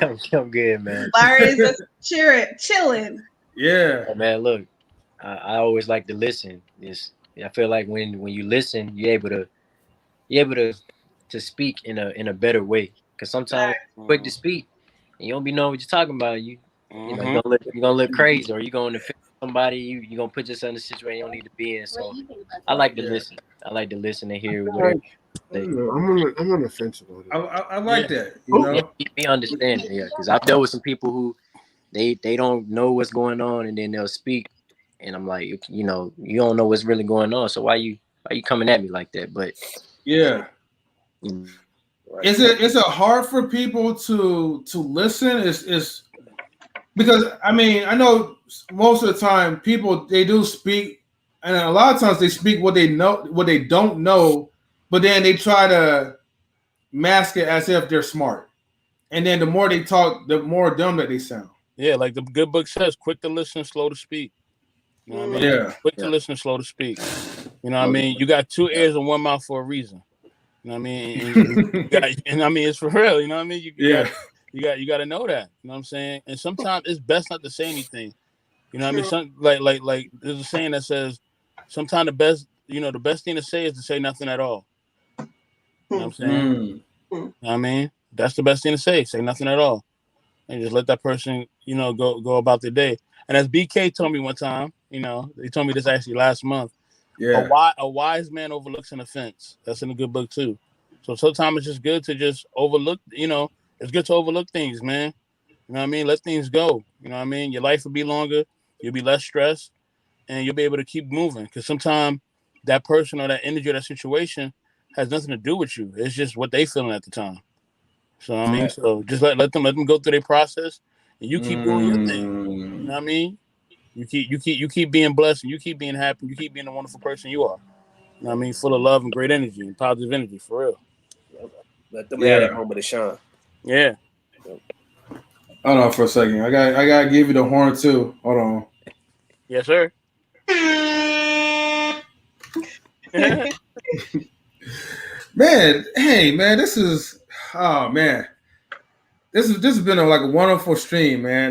I'm good, man. Larry is just chilling. Yeah. Man, look, I always like to listen. I feel like when you listen, you're able to speak in a better way. Because sometimes when you're quick to speak and you don't be knowing what you're talking about, you know you're gonna look crazy, or you're gonna offend somebody. You're gonna put yourself in a situation you don't need to be in. So I like to listen. I like to listen and hear whatever. I'm on the fence about it. I like that. You know, Me understanding, yeah, because I've dealt with some people who they don't know what's going on, and then they'll speak, and I'm like, you know, you don't know what's really going on, so why you coming at me like that? But yeah. Is it hard for people to listen? Is because I mean I know most of the time people they do speak, and a lot of times they speak what they know, what they don't know, but then they try to mask it as if they're smart, and then the more they talk, the more dumb that they sound. Yeah, like the good book says, quick to listen, slow to speak. You know what I mean? Yeah. Quick to listen, slow to speak. You know what I mean? You got two ears and one mouth for a reason. You know what I mean? And I mean, it's for real. You know what I mean? You got to know that. You know what I'm saying? And sometimes it's best not to say anything. You know what I mean? Some like there's a saying that says sometimes the best thing to say is to say nothing at all. You know what I'm saying? You know what I mean? That's the best thing to say. Say nothing at all. And just let that person, go about their day. And as BK told me one time, he told me this actually last month. Yeah. A wise man overlooks an offense. That's in a good book too. So sometimes it's just good to just overlook. It's good to overlook things, man. You know what I mean? Let things go. You know what I mean? Your life will be longer. You'll be less stressed, and you'll be able to keep moving. Because sometimes that person or that energy or that situation has nothing to do with you. It's just what they feeling at the time. So I mean, so just let them go through their process, and you keep doing your thing. You know what I mean? You keep being blessed, and you keep being happy. You keep being the wonderful person you are. You know what I mean? Full of love and great energy and positive energy, for real. Let them have that moment to shine. Yeah. Hold on for a second. I gotta give you the horn too. Hold on. Yes, sir. Man, hey man, this has been a wonderful stream, man.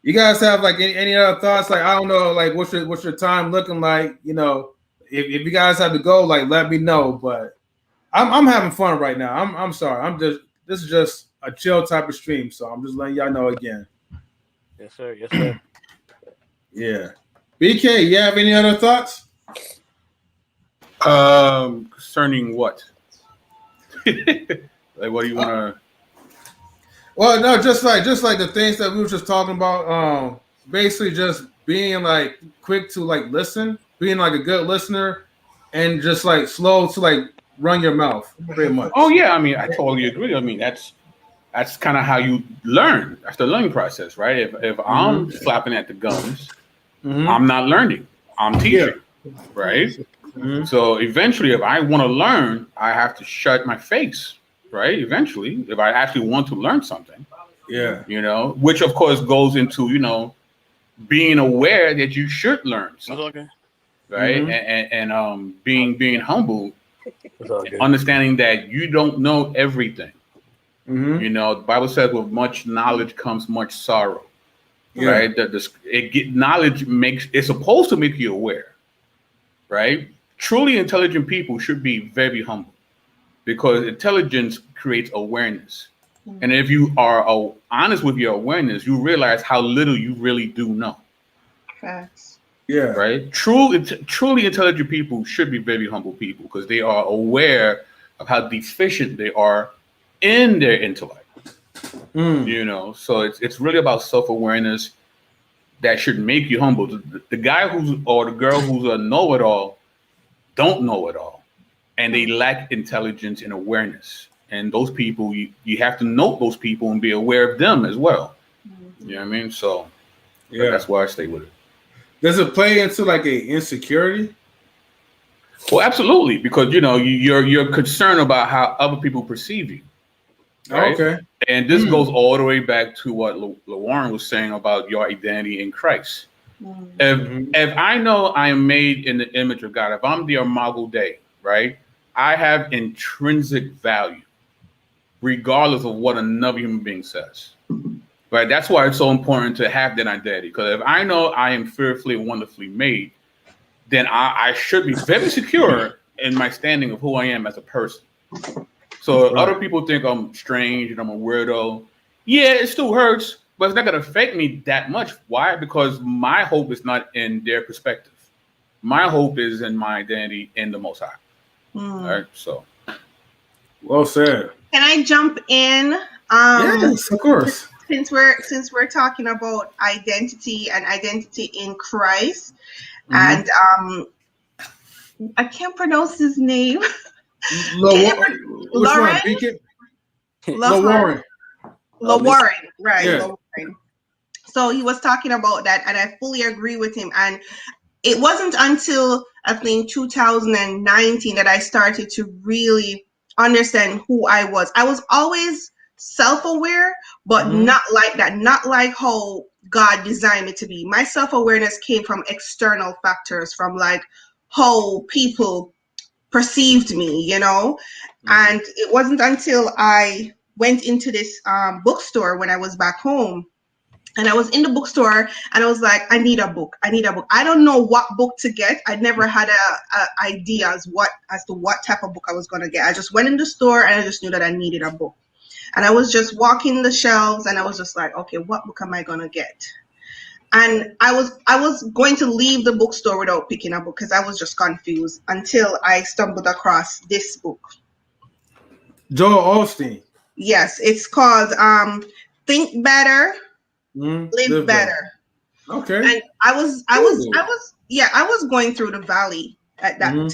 You guys have like any other thoughts? Like I don't know, like what's your time looking like? If you guys have to go, like let me know. But I'm having fun right now. I'm sorry. This is just a chill type of stream, so I'm just letting y'all know again. Yes, sir. Yes, sir. Yeah. BK, you have any other thoughts? Concerning what? Like, what do you want to? Well, no, just like the things that we were just talking about. Basically, just being like quick to like listen, being like a good listener, and just like slow to like run your mouth, pretty much. Oh yeah, I mean, I totally agree. I mean, that's kind of how you learn. That's the learning process, right? If I'm flapping at the gums, I'm not learning. I'm teaching, right? So eventually, if I want to learn, I have to shut my face, right? Eventually, if I actually want to learn something, which of course goes into being aware that you should learn something, right? And being humble, understanding that you don't know everything. The Bible says, with much knowledge comes much sorrow. Right? Knowledge it's supposed to make you aware, right? Truly intelligent people should be very humble, because intelligence creates awareness. And if you are honest with your awareness, you realize how little you really do know. Facts. Yeah. Right? Truly intelligent people should be very humble people, because they are aware of how deficient they are in their intellect. So it's really about self-awareness that should make you humble. The guy or the girl who's a know-it-all don't know it all, and they lack intelligence and awareness. And those people, you have to note those people and be aware of them as well. You know what I mean? So that's why I stay with it. Does it play into like a insecurity? Well, absolutely, because you're concerned about how other people perceive you. Right? Okay. And this goes all the way back to what LaWarren was saying about your identity in Christ. If I know I am made in the image of God, if I'm the Imago Dei, right, I have intrinsic value. regardless of what another human being says. Right? That's why it's so important to have that identity. Because if I know I am fearfully and wonderfully made, then I should be very secure in my standing of who I am as a person. So other people think I'm strange and I'm a weirdo. Yeah, it still hurts, but it's not going to affect me that much. Why? Because my hope is not in their perspective. My hope is in my identity in the Most High. All right, so. Well said. Can I jump in? Yes, of course. Since we're talking about identity and identity in Christ, and I can't pronounce his name. Lauren. Lauren, right? Yeah. Lauren. So he was talking about that, and I fully agree with him. And it wasn't until I think 2019 that I started to really understand who I was. I was always self-aware, but not like that, not like how God designed me to be. My self-awareness came from external factors, from like how people perceived me, you know. And it wasn't until I went into this bookstore when I was back home. And I was in the bookstore and I was like, I need a book. I don't know what book to get. I never had a idea as to what type of book I was going to get. I just went in the store and I just knew that I needed a book. And I was just walking the shelves and I was just like, okay, what book am I going to get? And I was going to leave the bookstore without picking a book because I was just confused until I stumbled across this book. Joel Osteen. Yes, it's called Think Better, Live Better. Okay. And I was going through the valley at that time.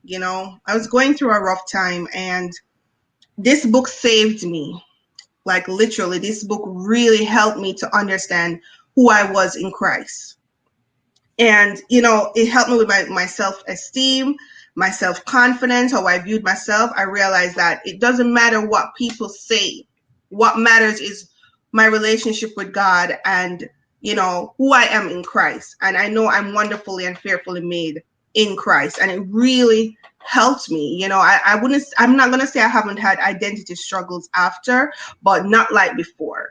You know, I was going through a rough time, and this book saved me. Like literally, this book really helped me to understand who I was in Christ. And, you know, it helped me with my self-esteem, my self-confidence, how I viewed myself. I realized that it doesn't matter what people say. What matters is my relationship with God and, you know, who I am in Christ. And I know I'm wonderfully and fearfully made in Christ. And it really helped me. You know, I'm not going to say I haven't had identity struggles after, but not like before.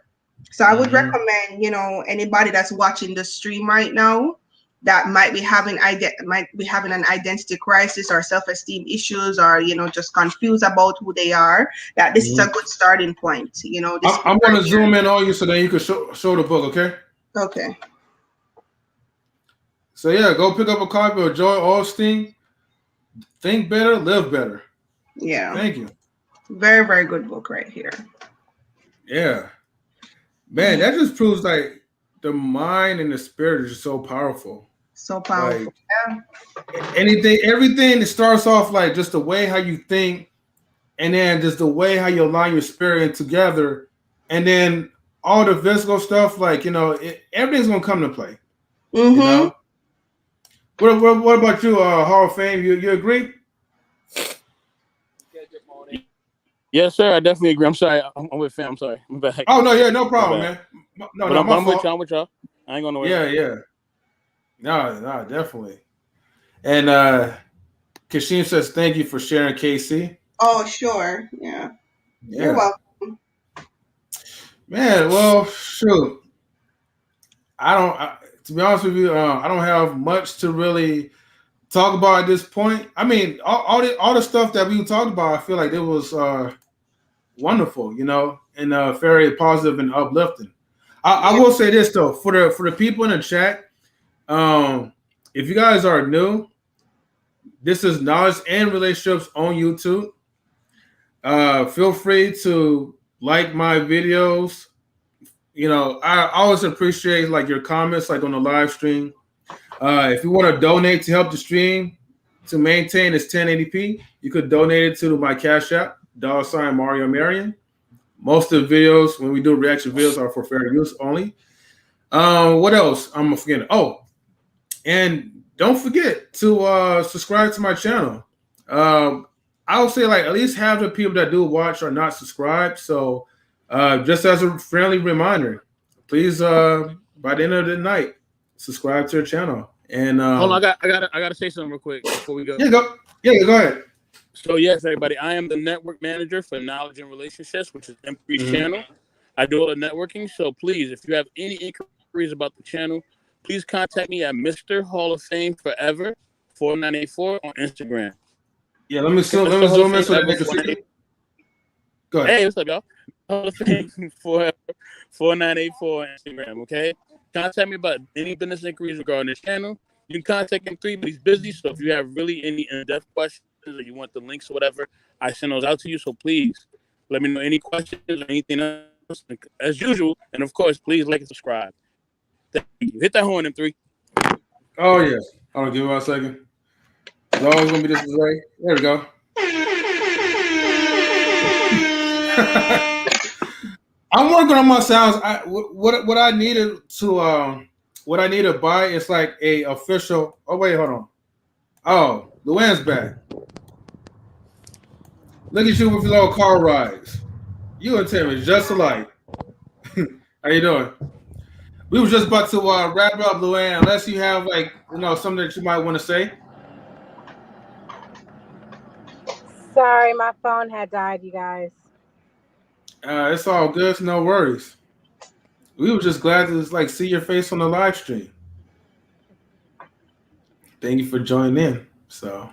So I would recommend, you know, anybody that's watching the stream right now that might be having an identity crisis or self-esteem issues, or, you know, just confused about who they are, that this is a good starting point. You know, I'm going to zoom in on you so then you can show the book, okay? Okay. So yeah, go pick up a copy of Joel Osteen. Think Better, Live Better. Yeah. Thank you. Very, very good book right here. Yeah. Man, that just proves like the mind and the spirit is just so powerful. So powerful. Like, yeah. Everything that starts off like just the way how you think, and then just the way how you align your spirit together, and then all the physical stuff, like, you know, everything's gonna come to play. You know. What about you, Hall of Fame? You agree? Yes, sir. I definitely agree. I'm sorry. I'm with fam. I'm sorry. I'm back. Oh no, yeah, no problem, man. I'm with y'all. I'm with y'all. I ain't going nowhere. Yeah. No, definitely. And Kashim says thank you for sharing, KC. Oh, sure. Yeah. You're welcome. Man, well, shoot. To be honest with you, I don't have much to really talk about at this point. I mean, all the stuff that we talked about, I feel like it was wonderful, you know, and very positive and uplifting. I will say this though, for the people in the chat, if you guys are new, this is Knowledge and Relationships on YouTube. Feel free to like my videos. You know, I always appreciate like your comments, like on the live stream. If you want to donate to help the stream to maintain its 1080p, you could donate it to my Cash App, $ Mario Marion. Most of the videos, when we do reaction videos, are for fair use only. What else? I'm forgetting. Oh, and don't forget to subscribe to my channel. I would say like at least half the people that do watch are not subscribed. So just as a friendly reminder, please by the end of the night, subscribe to the channel. And hold on, I gotta say something real quick before we go. Go ahead. So yes, everybody, I am the network manager for Knowledge and Relationships, which is M3's channel. I do all the networking. So please, if you have any inquiries about the channel, please contact me at Mr. Hall of Fame Forever 4984 on Instagram. Yeah, let me Mr. zoom in so that Ever they can see. 4984. Go ahead. Hey, what's up, y'all? Hall of Fame Forever 4984 on Instagram. Okay, contact me about any business inquiries regarding this channel. You can contact M3, but he's busy. So if you have really any in-depth questions or you want the links or whatever, I send those out to you. So please let me know any questions or anything else as usual. And of course, please like and subscribe. Thank you. Hit that horn, M3. Oh yes. Hold on, give me 1 second. It's always gonna be this way. There we go. I'm working on my sounds. What I needed to buy is like a official. Oh wait, hold on. Oh, Luann's back. Look at you with your little car rides. You and Tim is just alike. How you doing? We were just about to wrap up, Luann. Unless you have something that you might want to say. Sorry, my phone had died, you guys. It's all good. No worries. We were just glad to see your face on the live stream. Thank you for joining in. So,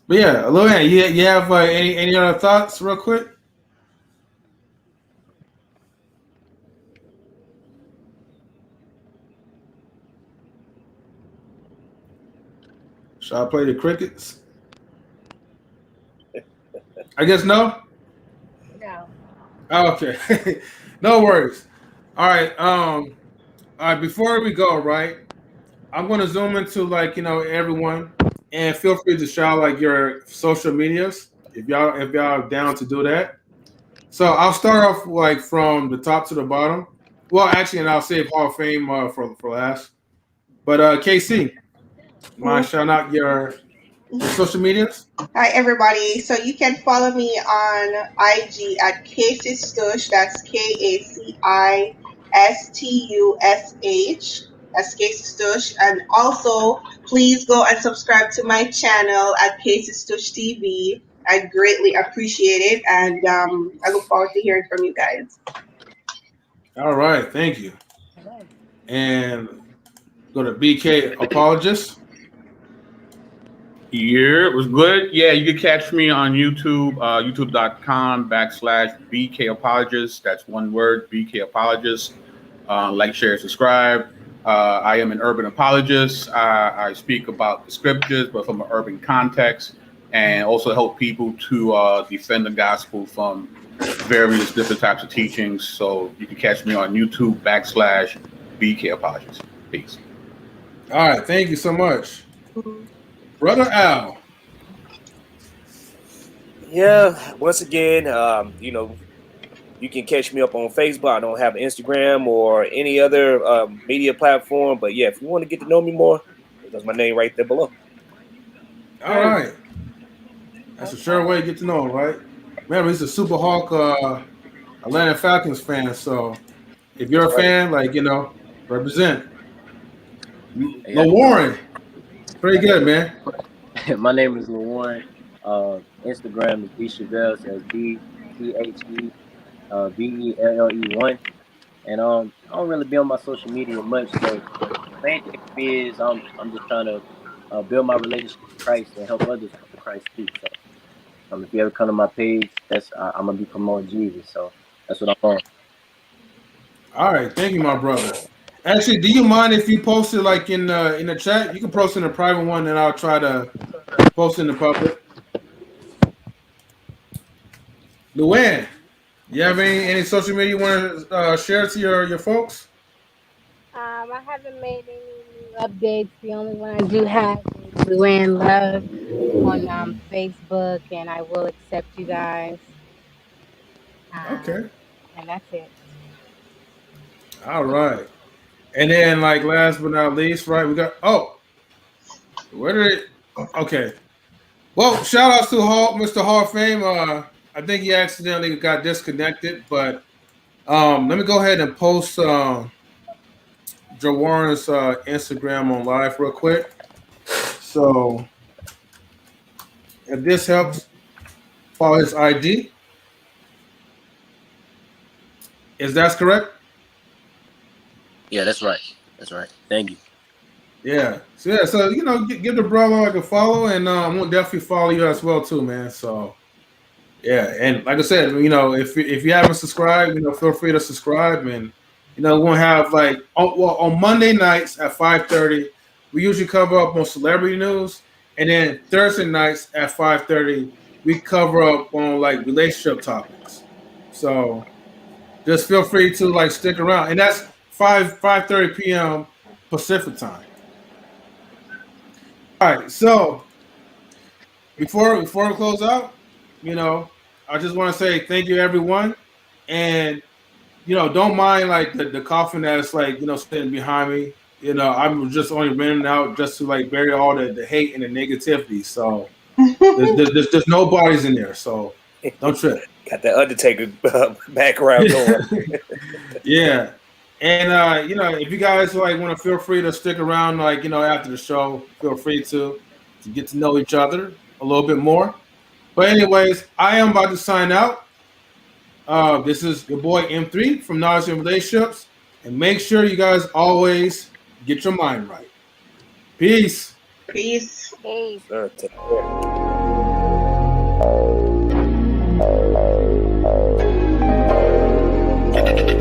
but yeah, Luann, you have any other thoughts, real quick? Should I play the crickets? I guess no. No. Okay, no worries. All right. All right. Before we go, right, I'm gonna zoom into everyone, and feel free to shout your social medias if y'all down to do that. So I'll start off from the top to the bottom. Well, actually, and I'll save Hall of Fame for last. But KC, mind shouting out your social medias? Hi, everybody. So you can follow me on IG at Cacistush. That's KACISTUSH. That's Cacistush. And also, please go and subscribe to my channel at Cacistush TV. I greatly appreciate it. And I look forward to hearing from you guys. All right, thank you. And go to BK Apologist. Yeah, it was good. Yeah, you can catch me on YouTube, youtube.com/BK Apologist. That's one word, BK Apologist. Like, share, subscribe. I am an urban apologist. I speak about the scriptures, but from an urban context, and also help people to defend the gospel from various different types of teachings. So you can catch me on YouTube /BK Apologist. Peace. All right, thank you so much. Brother Al. Yeah, once again, you can catch me up on Facebook. I don't have Instagram or any other media platform, but yeah, if you want to get to know me more, there's my name right there below. All right. That's a sure way to get to know him, right? Remember, he's a Super Hawk Atlanta Falcons fan, so if you're a fan, represent. Yeah. LaWarren. Pretty good, man. My name is LaWarren. Instagram is bchevelle, so it's BTHEBELLE1. And I don't really be on my social media much. So the main thing for me is I'm just trying to build my relationship with Christ and help others come to Christ too. So if you ever come to my page, that's I'm gonna be promoting Jesus. So that's what I'm on. All right, thank you, my brother. Actually, do you mind if you post it in the chat? You can post in a private one, and I'll try to post in the public. Luann, you have any social media you want to share to your folks? I haven't made any new updates. The only one I do have is Luann Love on Facebook, and I will accept you guys. Okay. And that's it. All right. And then, last but not least, right, we got, where did it, okay. Well, shout outs to Mr. Hall of Fame. I think he accidentally got disconnected, but let me go ahead and post Jawarren's Instagram on live real quick. So If this helps, follow his IG. Is that correct? Yeah, that's right. That's right. Thank you. Yeah. So you know, give the brother like a follow, and I'm gonna definitely follow you as well too, man. So yeah, and like I said, you know, if you haven't subscribed, you know, feel free to subscribe, and you know, we're gonna have like on Monday nights at 5:30, we usually cover up on celebrity news, and then Thursday nights at 5:30, we cover up on like relationship topics. So just feel free to like stick around, and that's 5:30 p.m. Pacific time. All right, so before we close out, you know, I just want to say thank you, everyone, and you know, don't mind like the coffin that's like sitting behind me. You know, I'm just only renting out just to like bury all the hate and the negativity. So there's no bodies in there, so don't trip. Got the Undertaker background going. Yeah. And you know, if you guys like want to, feel free to stick around, like after the show. Feel free to get to know each other a little bit more. But anyways, I am about to sign out. This is your boy M3 from Knowledge and Relationships, and make sure you guys always get your mind right. Peace. Peace. Hey. Take care.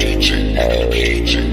DJ.